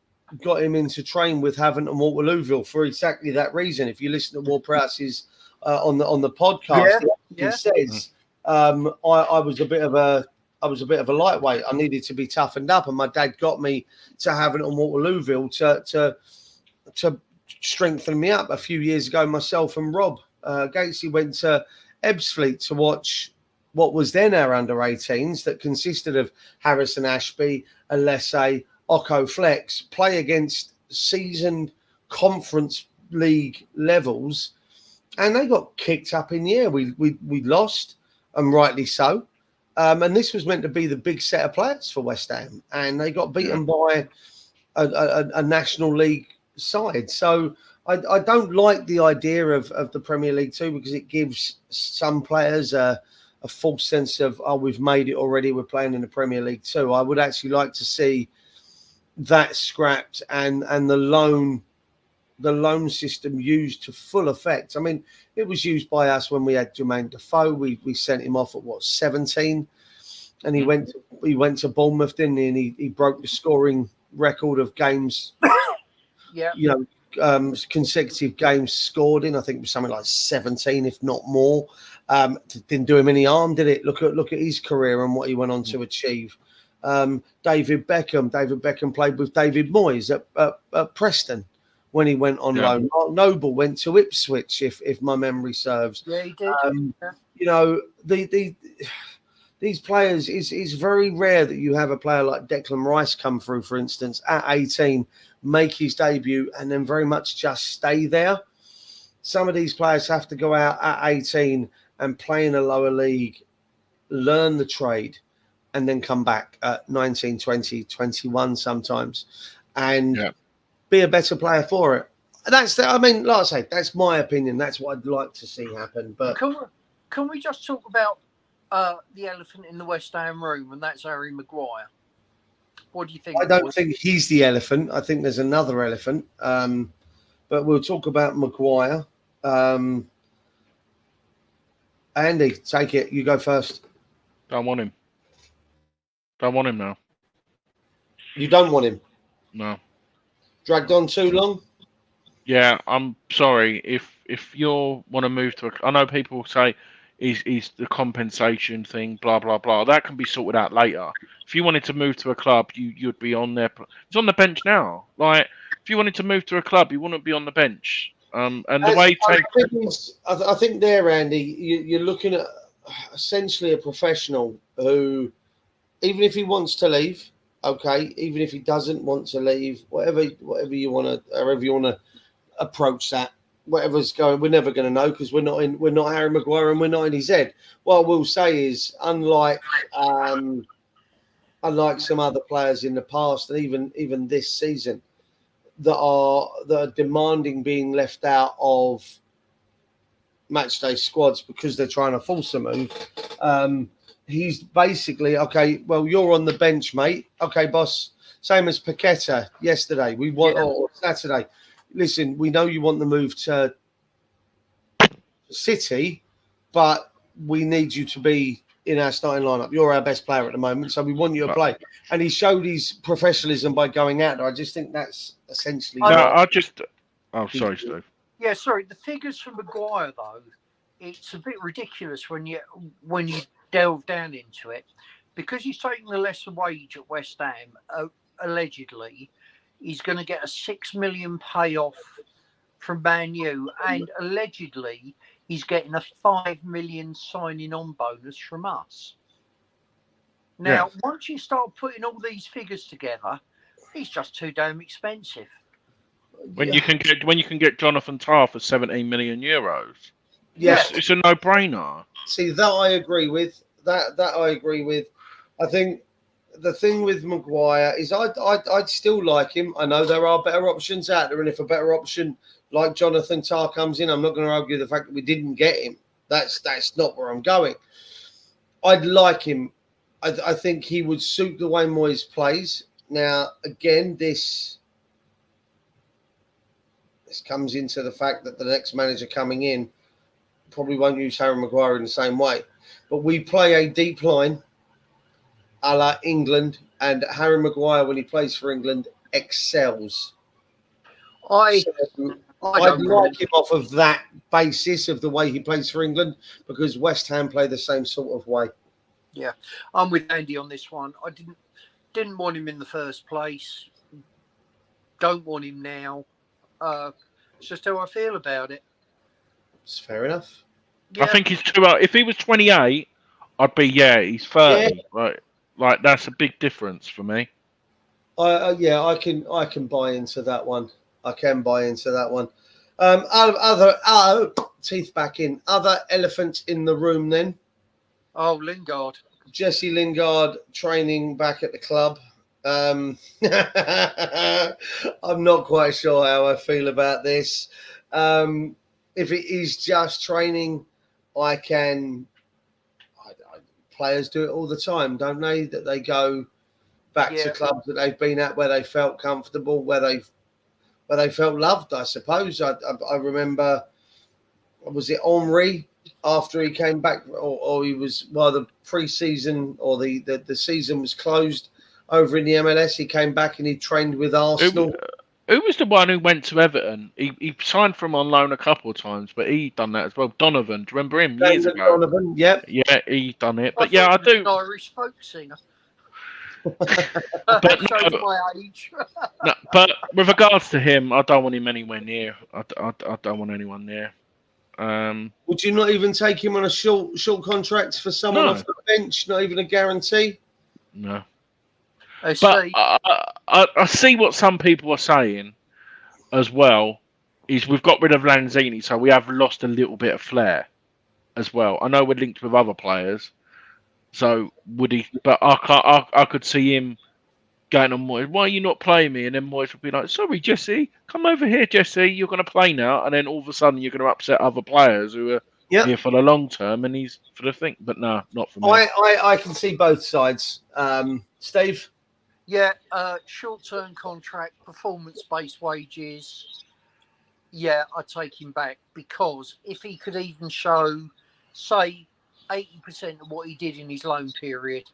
got him into train with Havant and Waterlooville for exactly that reason. If you listen to Ward-Prowse's on the podcast, he says, I was a bit of a lightweight. I needed to be toughened up, and my dad got me to Havant and Waterlooville to strengthen me up. A few years ago, myself and Rob Gatesy went to Ebbsfleet to watch what was then our under-18s that consisted of Harrison Ashby, Alessi, Occo Flex, play against seasoned Conference League levels, and they got kicked up in the air. We lost, and rightly so. And this was meant to be the big set of players for West Ham, and they got beaten by a National League side. So I don't like the idea of the Premier League 2, because it gives some players a false sense of, we've made it already, we're playing in the Premier League 2. I would actually like to see that scrapped and the loan system used to full effect. I mean, it was used by us when we had Jermaine Defoe. We sent him off at 17, and he went to Bournemouth, didn't he? And he broke the scoring record of games. Yeah, consecutive games scored in. I think it was something like 17, if not more. Didn't do him any harm, did it? Look at his career and what he went on to achieve. David Beckham played with David Moyes at Preston when he went on loan. Mark Noble went to Ipswich, if my memory serves. Yeah, he did. You know, these players, it's very rare that you have a player like Declan Rice come through, for instance, at 18, make his debut, and then very much just stay there. Some of these players have to go out at 18 and play in a lower league, learn the trade, and then come back at 19, 20, 21 sometimes, and be a better player for it. Like I say, that's my opinion. That's what I'd like to see happen. But can we just talk about the elephant in the West Ham room, and that's Harry Maguire? What do you think? I don't think he's the elephant. I think there's another elephant. But we'll talk about Maguire. Andy, take it. You go first. Don't want him. Don't want him now. You don't want him? No. Dragged on too long? Yeah, I'm sorry. If you want to move to I know people say is the compensation thing, blah, blah, blah. That can be sorted out later. If you wanted to move to a club, you'd be on there. He's on the bench now. Like, if you wanted to move to a club, you wouldn't be on the bench. And the way I think there, Andy, you're looking at essentially a professional who, even if he wants to leave, okay, even if he doesn't want to leave, whatever you want to, however you want to approach that, whatever's going, we're never going to know because we're not Harry Maguire and we're not in his head. What I will say is, unlike some other players in the past and even this season that are demanding being left out of matchday squads because they're trying to force a move, he's basically, okay, well, you're on the bench, mate. Okay, boss. Same as Paqueta yesterday. Or Saturday. Listen, we know you want the move to City, but we need you to be in our starting lineup. You're our best player at the moment, so we want you to play. And he showed his professionalism by going out there. I just think that's essentially... Oh, sorry, Steve. Yeah, sorry. The figures for Maguire, though, it's a bit ridiculous when you delve down into it, because he's taking the lesser wage at West Ham. Allegedly, he's going to get a $6 million payoff from Man U, and allegedly he's getting a $5 million signing on bonus from us. Now, once you start putting all these figures together, he's just too damn expensive. When you can get Jonathan Tah for 17 million euros, it's a no-brainer. See, that I agree with. That I agree with. I think the thing with Maguire is I'd still like him. I know there are better options out there, and if a better option like Jonathan Tah comes in, I'm not going to argue the fact that we didn't get him. That's not where I'm going. I'd like him. I think he would suit the way Moyes plays. Now, again, this comes into the fact that the next manager coming in probably won't use Harry Maguire in the same way. But we play a deep line a la England, and Harry Maguire, when he plays for England, excels. I'd like him off of that basis of the way he plays for England, because West Ham play the same sort of way. Yeah, I'm with Andy on this one. I didn't want him in the first place. Don't want him now. It's just how I feel about it. It's fair enough. Yeah. I think he's too old. If he was 28, I'd be, he's 30. Yeah. Like that's a big difference for me. I can buy into that one. I can buy into that one. Teeth back in. Other elephants in the room then. Oh, Lingard. Jesse Lingard training back at the club. I'm not quite sure how I feel about this. If it is just training, players do it all the time, don't they? That they go back to clubs that they've been at where they felt comfortable, where they felt loved, I suppose. I remember, was it Henry after he came back, or he was, while the pre-season or the season was closed over in the MLS, he came back and he trained with Arsenal. Who was the one who went to Everton? He signed from on loan a couple of times, but he done that as well. Donovan, do you remember him years ago? Donovan, yep. Yeah, he done it. But I do. An Irish folk singer. But That shows my age. No, but with regards to him, I don't want him anywhere near. I don't want anyone near. Would you not even take him on a short contract for someone off the bench? Not even a guarantee? No. But I see what some people are saying as well. Is we've got rid of Lanzini, so we have lost a little bit of flair as well. I know we're linked with other players, so would he? But I could see him going on Moyes. Why are you not playing me? And then Moyes would be like, "Sorry, Jesse, come over here, Jesse. You're going to play now." And then all of a sudden, you're going to upset other players who are here for the long term, and he's for the thing. But no, not for me. I can see both sides. Steve. Yeah, short-term contract, performance-based wages. Yeah, I'd take him back, because if he could even show, say, 80% of what he did in his loan period,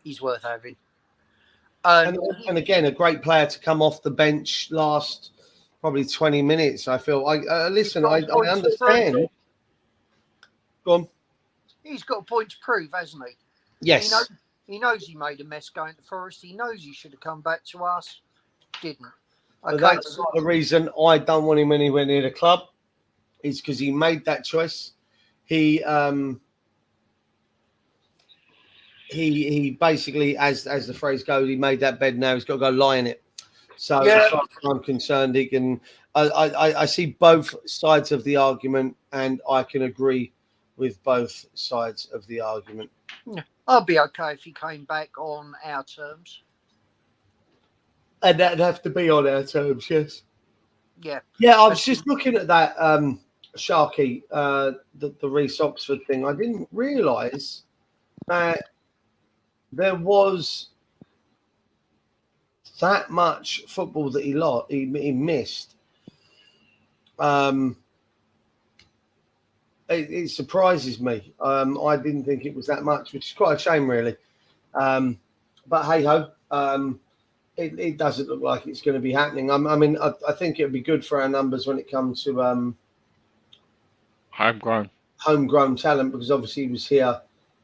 he's worth having. And again, a great player to come off the bench last probably 20 minutes. I feel. I understand. Go on. He's got a point to prove, hasn't he? Yes. He knows he made a mess going to Forest. He knows he should have come back to us. Didn't. But that's not the reason I don't want him anywhere near the club. It's because he made that choice. He basically, as the phrase goes, he made that bed. Now he's got to go lie in it. So as far as I'm concerned, he can. I see both sides of the argument, and I can agree with both sides of the argument. Yeah. I'll be okay if he came back on our terms. And that'd have to be on our terms, yes. Yeah. Yeah, I was just looking at that, Sharky, the Reece Oxford thing. I didn't realise that there was that much football that he missed. It surprises me. I didn't think it was that much, which is quite a shame, really. But hey-ho, it doesn't look like it's going to be happening. I think it would be good for our numbers when it comes to homegrown talent, because obviously he was here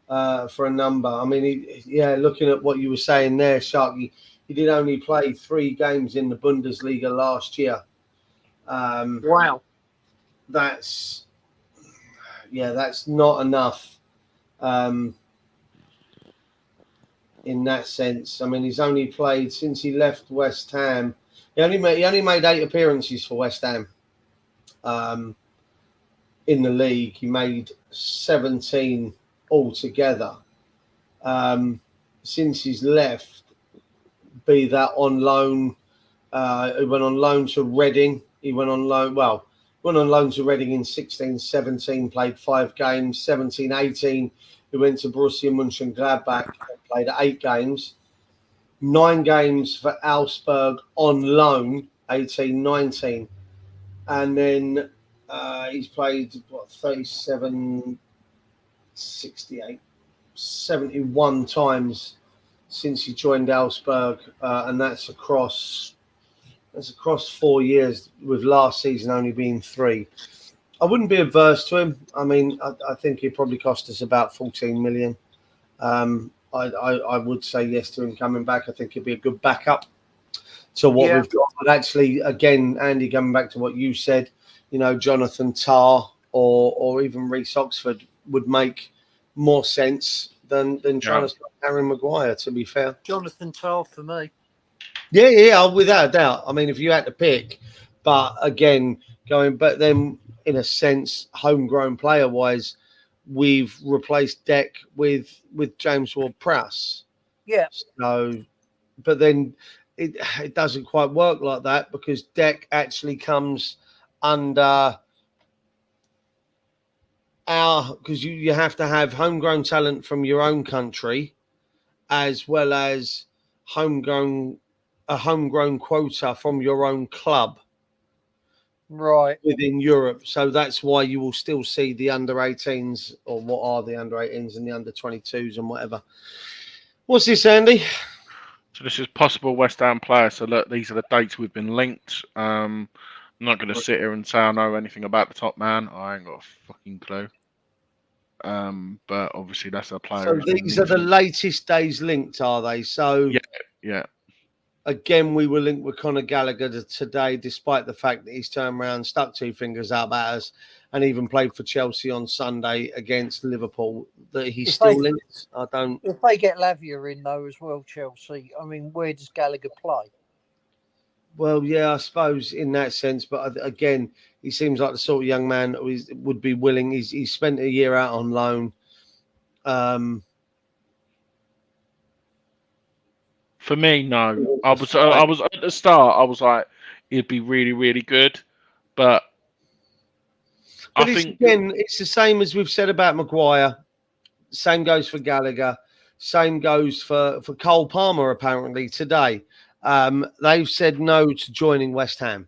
for a number. Looking at what you were saying there, Sharky, he did only play 3 games in the Bundesliga last year. Wow. That's not enough in that sense. He's only played since he left West Ham. He only made 8 appearances for West Ham in the league. He made 17 altogether since he's left. Be that on loan, he went on loan to Reading. He went on loan to Reading in 16-17, played 5 games. 17-18, he went to Borussia Mönchengladbach, played 8 games. 9 games for Augsburg on loan, 18-19. And then he's played, 37, 68, 71 times since he joined Augsburg. And that's across 4 years, with last season only being 3. I wouldn't be averse to him. I think he'd probably cost us about 14 million. I would say yes to him coming back. I think he'd be a good backup to what we've got. But actually, again, Andy, coming back to what you said, Jonathan Tah or even Reece Oxford would make more sense than trying to stop Harry Maguire, to be fair. Jonathan Tah for me. Yeah, without a doubt. If you had to pick, but again, but then in a sense, homegrown player-wise, we've replaced Deck with James Ward-Prowse. Yeah. So, but then it doesn't quite work like that, because Deck actually comes under because you have to have homegrown talent from your own country, as well as homegrown quota from your own club Right. within Europe. So that's why you will still see the under-18s, or what are the under-18s and the under-22s and whatever. What's this, Andy? So this is possible West Ham players. So look, these are the dates we've been linked. I'm not going to sit here and say I know anything about the top man. I ain't got a fucking clue. But obviously that's a player. So these are the latest days linked, are they? So yeah. Again, we were linked with Conor Gallagher today, despite the fact that he's turned around, stuck two fingers up at us, and even played for Chelsea on Sunday against Liverpool. That he's still linked. I don't. If they get Lavia in though as well, Chelsea. I mean, where does Gallagher play? Well, yeah, I suppose in that sense, but again, he seems like the sort of young man that would be willing. He's spent a year out on loan. For me, no. I was at the start. I was like, he'd be really, really good, but I think again, it's the same as we've said about Maguire. Same goes for Gallagher. Same goes for Cole Palmer. Apparently today, they've said no to joining West Ham.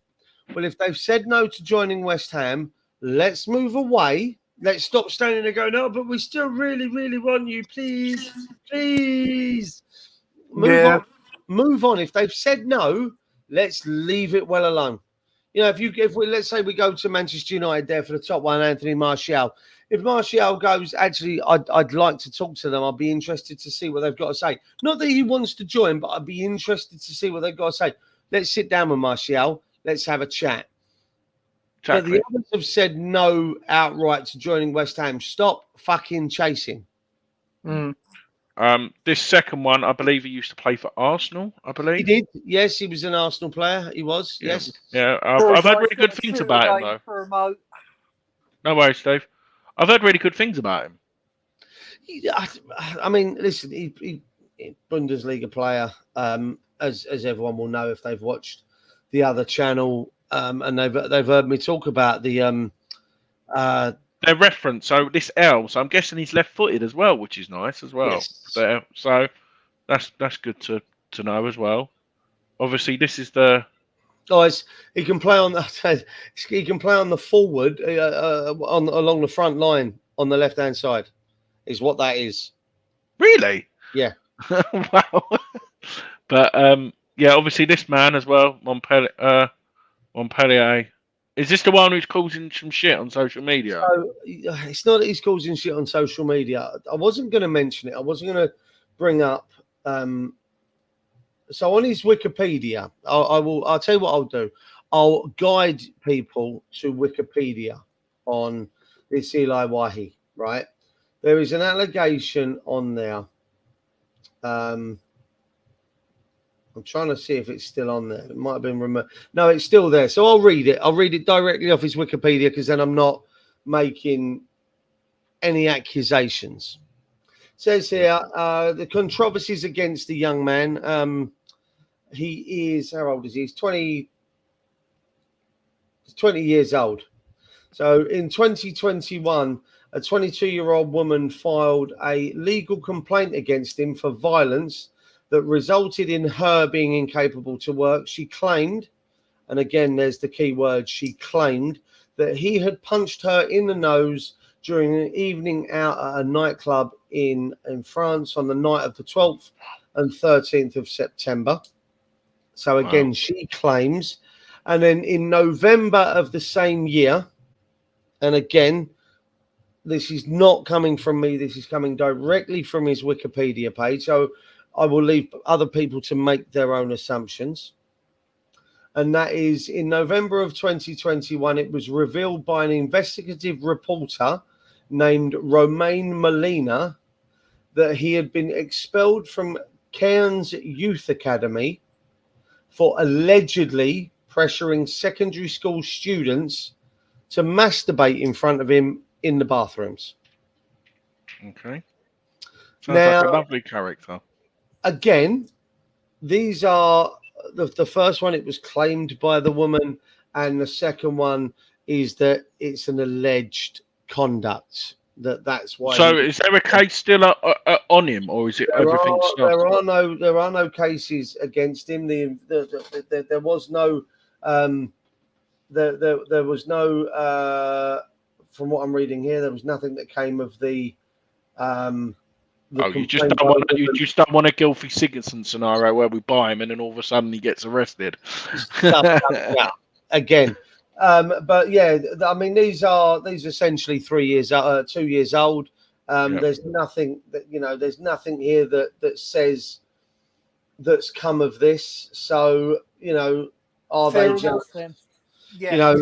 Well, if they've said no to joining West Ham, let's move away. Let's stop standing there going, no, but we still really, really want you. Please, please. Move on. If they've said no, let's leave it well alone. You know, if we let's say we go to Manchester United there for the top one, Anthony Martial. If Martial goes, actually, I'd like to talk to them. I'd be interested to see what they've got to say. Not that he wants to join, but I'd be interested to see what they've got to say. Let's sit down with Martial. Let's have a chat. Exactly. But the others have said no outright to joining West Ham. Stop fucking chasing. This second one, I believe he used to play for Arsenal. I believe he did. Yes, he was an Arsenal player. He was. Yeah. Yes. Yeah. I've heard really good things about him, though. No worries, Dave. I've heard really good things about him. I mean, listen, he Bundesliga player, as everyone will know if they've watched the other channel, and they've heard me talk about the their reference. So this L. So I'm guessing he's left-footed as well, which is nice as well. Yes. So that's good to know as well. Obviously, this is the. Guys, he can play on the. He can play on the forward, along the front line on the left-hand side, is what that is. Really? Yeah. Wow. But yeah, obviously this man as well, Montpellier. Is this the one who's causing some shit on social media? So, it's not that he's causing shit on social media. I wasn't going to mention it. I wasn't going to bring up. So on his Wikipedia, I'll tell you what I'll do. I'll guide people to Wikipedia on this Eli Wahi, right? There is an allegation on there. I'm trying to see if it's still on there. It might have been removed. No, it's still there. So I'll read it. I'll read it directly off his Wikipedia because then I'm not making any accusations. It says here, the controversies against the young man. He is, how old is he? He's 20 years old. So in 2021, a 22-year-old woman filed a legal complaint against him for violence that resulted in her being incapable to work. She claimed, and again, there's the key word, she claimed, that he had punched her in the nose during an evening out at a nightclub in France on the night of the 12th and 13th of September. So again, She claims. And then in November of the same year, and again, this is not coming from me, this is coming directly from his Wikipedia page. So I will leave other people to make their own assumptions. And that is in November of 2021, it was revealed by an investigative reporter named Romain Molina that he had been expelled from Cairns Youth Academy for allegedly pressuring secondary school students to masturbate in front of him in the bathrooms. Okay. Sounds like a lovely character. Again, these are the first one, it was claimed by the woman, and the second one is that it's an alleged conduct. That's why. So, is there a case still on him, or is it everything stopped? There are no cases against him. There was no. There was no. From what I'm reading here, there was nothing that came of the. You just don't want a Gylfi Sigurdsson scenario where we buy him and then all of a sudden he gets arrested. Again. But yeah, I mean, these are essentially 2 years old. There's nothing that there's nothing here that says that's come of this. So are Fair they enough, just then. Yeah.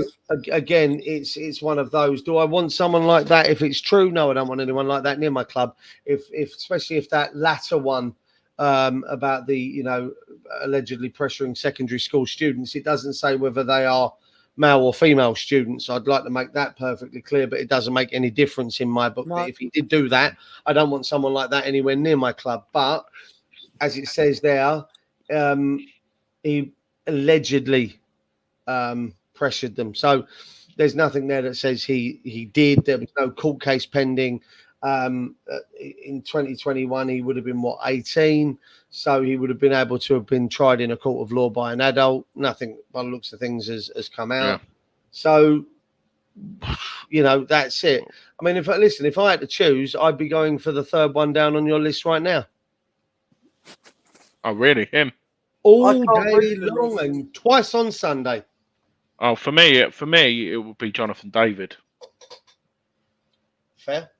Again, it's one of those. Do I want someone like that? If it's true, no, I don't want anyone like that near my club. If especially if that latter one about the allegedly pressuring secondary school students, it doesn't say whether they are male or female students. I'd like to make that perfectly clear, but it doesn't make any difference in my book. No. But if he did do that, I don't want someone like that anywhere near my club. But as it says there, he allegedly pressured them. So there's nothing there that says he did. There was no court case pending. In 2021, he would have been 18, so he would have been able to have been tried in a court of law by an adult. Nothing, by the looks of things, has come out. Yeah. So that's it. I mean, if I had to choose, I'd be going for the third one down on your list right now. Oh, really? Him? All day long and twice on Sunday. Oh, for me, it would be Jonathan David. Fair,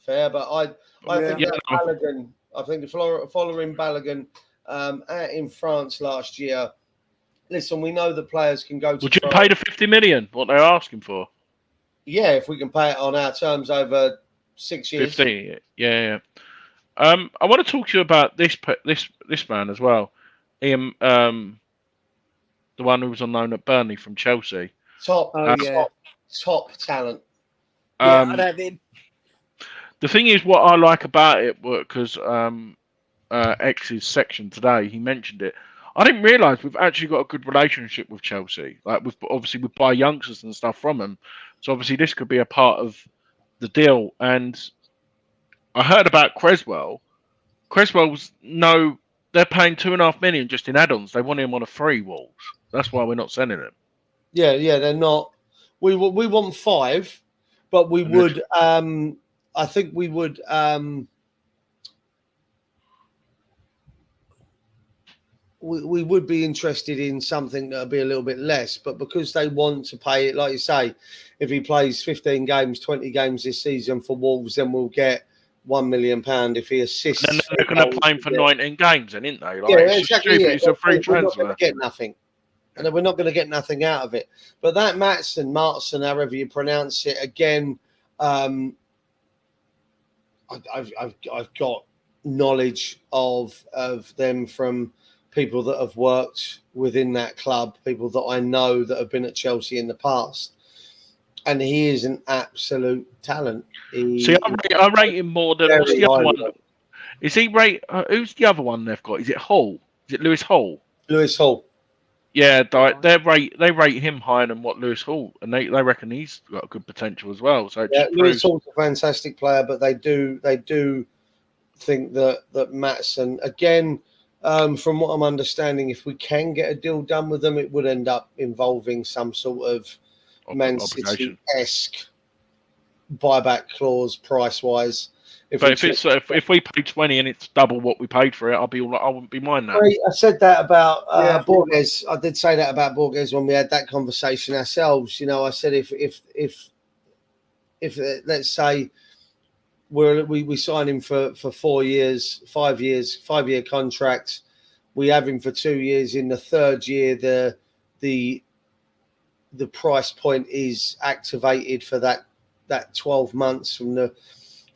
but I think that Balogun. I think following Balogun out in France last year. Listen, we know that players can go to. Would you pay the 50 million? What they're asking for? Yeah, if we can pay it on our terms over 6 years. 50, yeah. I want to talk to you about this man as well. Ian, the one who was on loan at Burnley from Chelsea. Top talent. I'd have him. The thing is, what I like about it, because X's section today, he mentioned it. I didn't realise we've actually got a good relationship with Chelsea. Like, we buy youngsters and stuff from them. So obviously this could be a part of the deal. And I heard about Creswell. Creswell's they're paying $2.5 million just in add-ons. They want him on a free, Wolves. That's why we're not sending him. Yeah, they're not. We want 5, but we would. I think we would. We would be interested in something that would be a little bit less, but because they want to pay it, like you say, if he plays 15 games, 20 games this season for Wolves, then we'll get £1 million. If he assists, and then they're going to play him for 19 games, then, isn't they? Like, exactly. It's a free transfer. We're not going to get nothing, and we're not going to get nothing out of it. But that Matson, however you pronounce it, again, I've got knowledge of them from people that have worked within that club, people that I know that have been at Chelsea in the past. And he is an absolute talent. I rate him more than what's the other one? Is he rate? Who's the other one they've got? Is it Hull? Is it Lewis Hall? Lewis Hall. Yeah, they rate him higher than what Lewis Hall, and they reckon he's got good potential as well. So Lewis Hall's a fantastic player, but they do think that Matson again. From what I'm understanding, if we can get a deal done with them, it would end up involving some sort of Man City-esque buyback clause, price-wise. If we pay 20 and it's double what we paid for it, I wouldn't be mind that. I said that about Borges. I did say that about Borges when we had that conversation ourselves. I said if let's say we sign him for 4 years, 5 years, 5-year contract. We have him for 2 years. In the third year, the price point is activated for that 12 months from the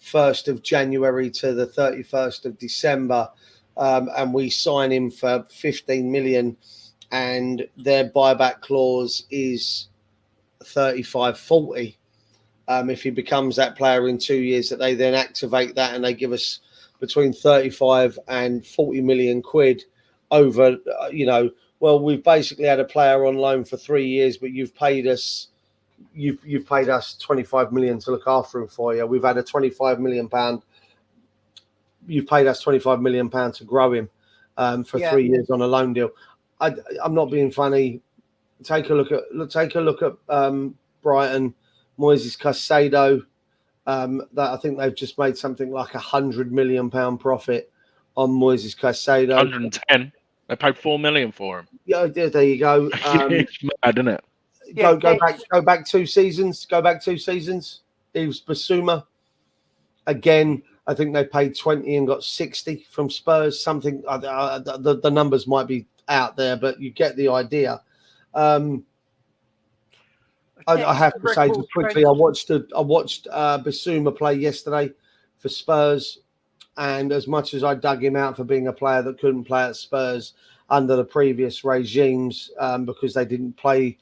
1st of January to the 31st of December, and we sign him for 15 million, and their buyback clause is 35-40. If he becomes that player in 2 years, that they then activate that and they give us between 35 and 40 million quid over, well, we've basically had a player on loan for 3 years, but you've paid us you've paid us 25 million to look after him for you. We've had a 25 million pound. You've paid us 25 million pounds to grow him for 3 years on a loan deal. I'm not being funny. Take a look at Brighton, Moises Caicedo. That I think they've just made something like £100 million profit on Moises Caicedo. 110. They paid $4 million for him. Yeah, there you go. It's mad, isn't it? Go back 2 seasons. Go back 2 seasons. It was Basuma. Again, I think they paid 20 and got 60 from Spurs. Something. The numbers might be out there, but you get the idea. I have to say just quickly, I watched Basuma play yesterday for Spurs, and as much as I dug him out for being a player that couldn't play at Spurs under the previous regimes because they didn't play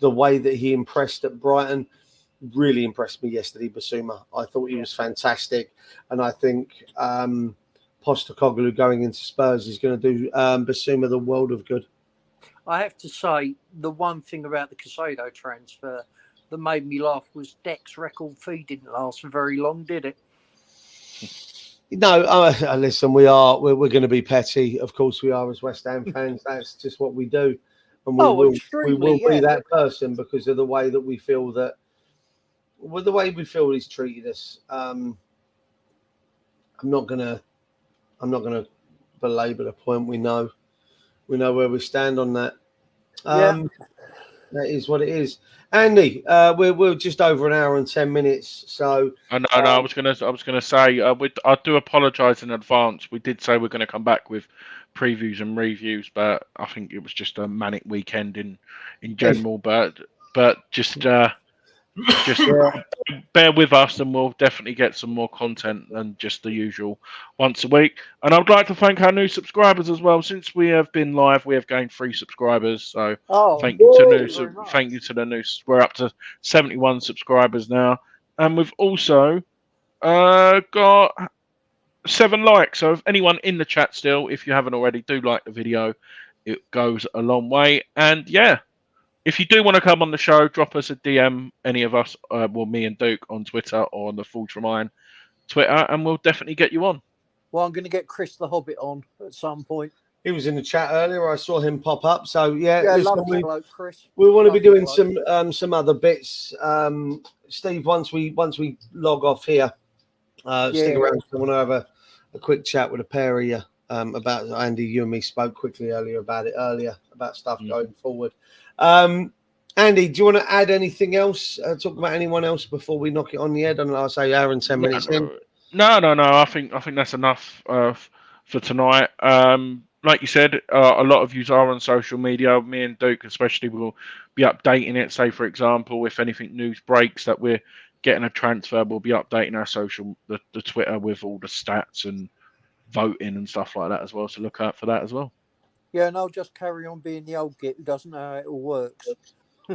the way that he impressed at Brighton, really impressed me yesterday, Basuma. I thought he was fantastic, and I think Postecoglou going into Spurs is going to do Basuma the world of good. I have to say, the one thing about the Caicedo transfer that made me laugh was Deck's record fee didn't last for very long, did it? No, listen, we're going to be petty. Of course we are as West Ham fans. That's just what we do. And we will be that person because of the way that we feel that, well, the way we feel he's treated us. I'm not gonna belabor the point. We know where we stand on that. That is what it is. Andy, we're just over an hour and 10 minutes. So I was gonna say I do apologise in advance. We did say we're going to come back with previews and reviews, but I think it was just a manic weekend in general. But just bear with us, and we'll definitely get some more content than just the usual once a week. And I would like to thank our new subscribers as well. Since we have been live, we have gained 3 subscribers. So thank you to the new. We're up to 71 subscribers now, and we've also got 7 likes. So if anyone in the chat still, if you haven't already, do like the video. It goes a long way. And yeah. If you do want to come on the show, drop us a DM, any of us, me and Duke, on Twitter or on the Forge from Iron Twitter, and we'll definitely get you on. Well, I'm going to get Chris the Hobbit on at some point. He was in the chat earlier. I saw him pop up. So Chris. We want to be doing some other bits. Steve, once we log off here, stick around. I want to have a quick chat with a pair of you about Andy. You and me spoke quickly about stuff going forward. Andy, do you want to add anything else? Talk about anyone else before we knock it on the head? And I'll say hour and 10 minutes in. No. I think that's enough for tonight. Like you said, a lot of you are on social media. Me and Duke especially will be updating it. Say, for example, if anything news breaks that we're getting a transfer, we'll be updating our the Twitter with all the stats and voting and stuff like that as well. So look out for that as well. Yeah, and I'll just carry on being the old git who doesn't know how it all works.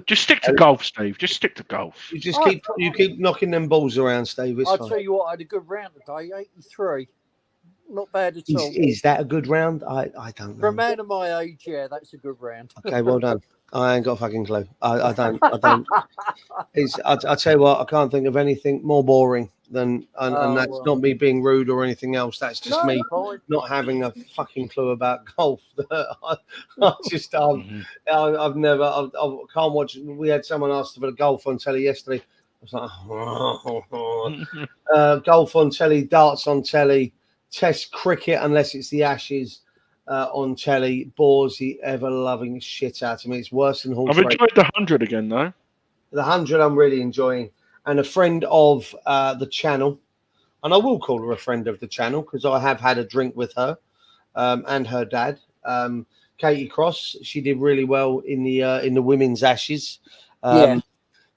Just stick to golf, Steve. Just stick to golf. You just keep knocking them balls around, Steve. I'll tell you what, I had a good round today, 83. Not bad at all. Is that a good round? I don't know. For a man of my age, yeah, that's a good round. Okay, well done. I ain't got a fucking clue. I don't. I tell you what, I can't think of anything more boring than, and that's not me being rude or anything else. That's just me not having a fucking clue about golf. I can't watch. We had someone ask for the golf on telly yesterday. I was like, golf on telly, darts on telly, Test cricket unless it's the Ashes. On telly bores the ever-loving shit out of me. It's worse than horse racing. I've enjoyed the 100 again, though. The 100 I'm really enjoying. And a friend of the channel, and I will call her a friend of the channel because I have had a drink with her and her dad, Katie Cross. She did really well in the women's Ashes.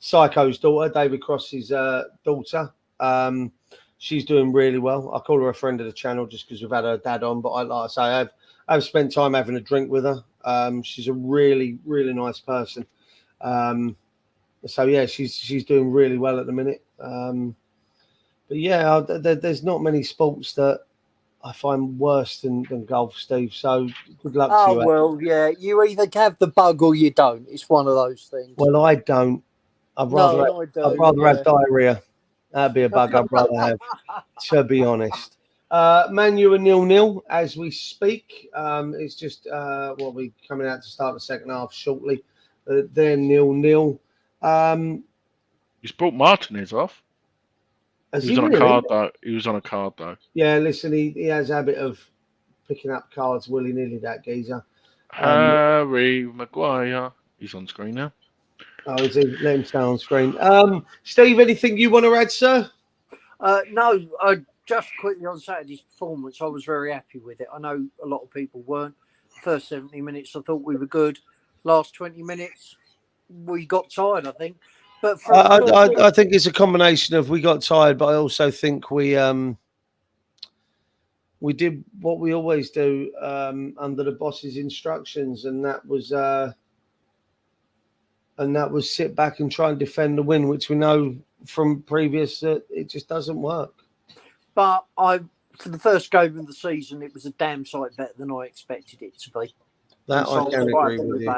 Psycho's daughter, David Cross's daughter. She's doing really well. I call her a friend of the channel just because we've had her dad on. But like I say, I've spent time having a drink with her. She's a really, really nice person. So yeah, she's doing really well at the minute. But yeah, there's not many sports that I find worse than golf, Steve. So good luck to you. Oh well, yeah, you either have the bug or you don't. It's one of those things. Well, I don't. I'd rather No, I do. I'd rather have diarrhea. That'd be a bug I'd rather have, to be honest. Man U are 0-0 as we speak. It's just we're coming out to start the second half shortly. They're 0-0. He's brought He Martinez off. He was on really? a card though. He was on a card though. Yeah, listen, he has a habit of picking up cards willy-nilly, that geezer. Harry Maguire. He's on screen now. Oh, is he? Let him stay on screen. Steve, anything you want to add, sir? No, just quickly on Saturday's performance, I was very happy with it. I know a lot of people weren't. First 70 minutes, I thought we were good. Last 20 minutes, we got tired, I think. But I think it's a combination of we got tired, but I also think we did what we always do under the boss's instructions, and that was sit back and try and defend the win, which we know from previous that it just doesn't work. But for the first game of the season, it was a damn sight better than I expected it to be. That I can agree with you.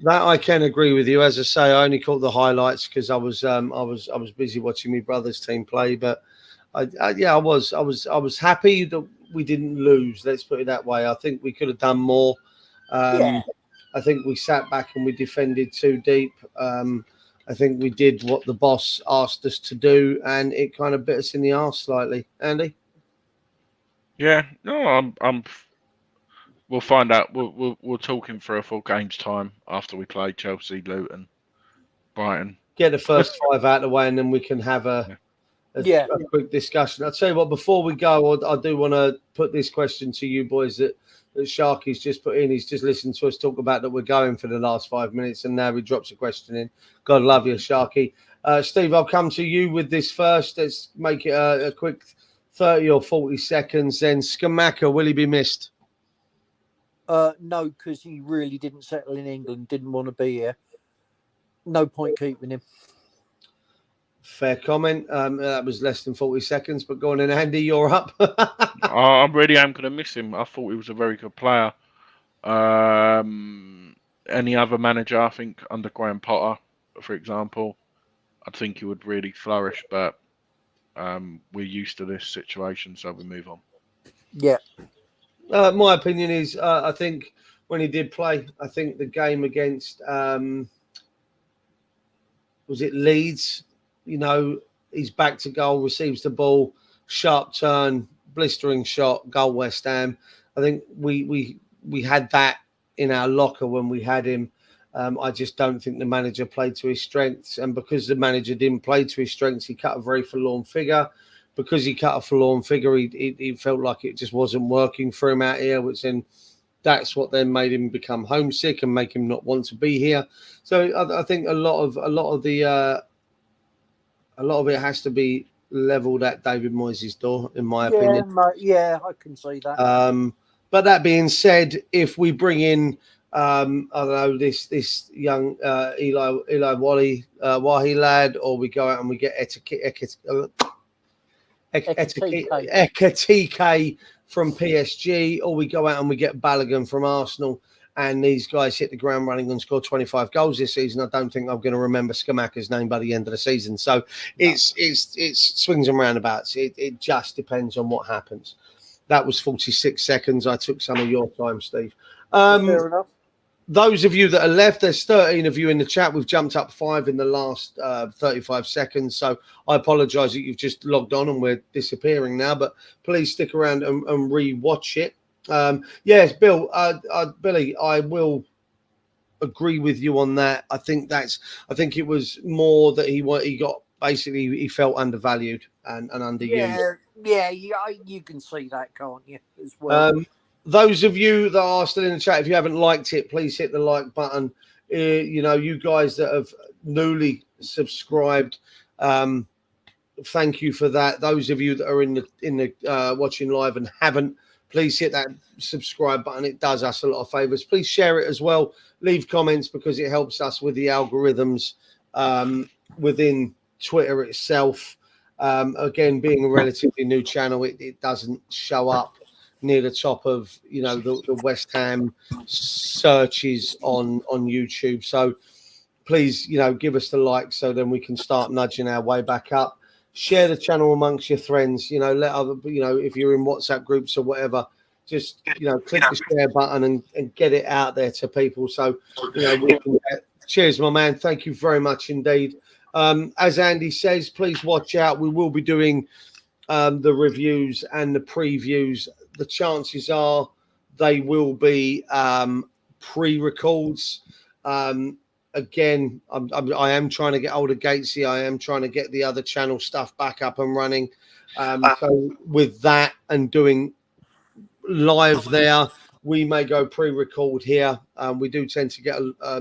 That I can agree with you. As I say, I only caught the highlights because I was busy watching my brother's team play. But I was happy that we didn't lose. Let's put it that way. I think we could have done more. I think we sat back and we defended too deep. I think we did what the boss asked us to do, and it kind of bit us in the arse slightly. Andy? Yeah, no, I'm. We'll find out. We'll talk in 3 or 4 games time after we play Chelsea, Luton, Brighton. Get the first 5 out of the way, and then we can have a quick discussion. I'll tell you what. Before we go, I do want to put this question to you boys that Sharky's just put in. He's just listened to us talk about that we're going for the last 5 minutes, and now he drops a question in. God love you, Sharky. Steve, I'll come to you with this first. Let's make it a quick 30 or 40 seconds. Then Scamacca, will he be missed? No, because he really didn't settle in England, didn't want to be here. No point keeping him. Fair comment. That was less than 40 seconds, but go on in, Andy, you're up. I really am going to miss him. I thought he was a very good player. Any other manager, I think, under Graham Potter, for example, I think he would really flourish, but we're used to this situation, so we move on. Yeah. My opinion is, I think when he did play, I think the game against, was it Leeds? You know, he's back to goal, receives the ball, sharp turn, blistering shot, goal West Ham. I think we had that in our locker when we had him. I just don't think the manager played to his strengths. And because the manager didn't play to his strengths, he cut a very forlorn figure. Because he cut a forlorn figure, he felt like it just wasn't working for him out here, which then that's what then made him become homesick and make him not want to be here. So I think a lot of it has to be levelled at David Moyes' door, in my opinion. Yeah, I can see that. But that being said, if we bring in, I don't know, this young Eli Wahi lad, or we go out and we get Ekatike from PSG, or we go out and we get Balogun from Arsenal, and these guys hit the ground running and score 25 goals this season, I don't think I'm going to remember Scamacca's name by the end of the season. So it's swings and roundabouts. It just depends on what happens. That was 46 seconds. I took some of your time, Steve. Fair enough. Those of you that are left, there's 13 of you in the chat. We've jumped up 5 in the last 35 seconds. So I apologise that you've just logged on and we're disappearing now. But please stick around and re-watch it. Yes, Bill, Billy, I will agree with you on that. I think it was more that he got basically he felt undervalued and underused. Yeah, you can see that, can't you? As well. Those of you that are still in the chat, if you haven't liked it, please hit the like button. You guys that have newly subscribed, thank you for that. Those of you that are in the watching live and haven't, please hit that subscribe button. It does us a lot of favors. Please share it as well. Leave comments because it helps us with the algorithms within Twitter itself. Again, being a relatively new channel, it doesn't show up near the top of the West Ham searches on YouTube. So please, give us the like so then we can start nudging our way back up. Share the channel amongst your friends. Let other, if you're in WhatsApp groups or whatever, just click the share button and get it out there to people. So we can. Cheers, my man. Thank you very much indeed. As Andy says, please watch out. We will be doing the reviews and the previews. The chances are they will be pre-records. Again, I am trying to get hold of Gatesy. I am trying to get the other channel stuff back up and running. So with that and doing live there, we may go pre-record here. We do tend to get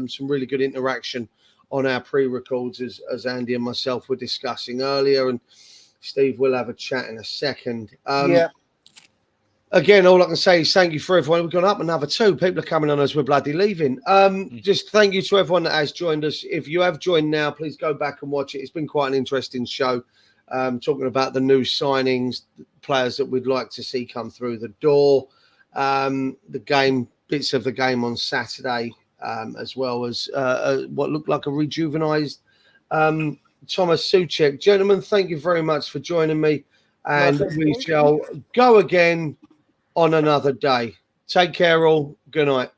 some really good interaction on our pre-records, as Andy and myself were discussing earlier, and Steve will have a chat in a second. Again, all I can say is thank you for everyone. We've gone up another 2. People are coming on as we're bloody leaving. Just thank you to everyone that has joined us. If you have joined now, please go back and watch it. It's been quite an interesting show, talking about the new signings, players that we'd like to see come through the door, the game, bits of the game on Saturday, as well as what looked like a rejuvenized Thomas Soucek. Gentlemen, thank you very much for joining me, and we shall go again on another day. Take care all. Good night.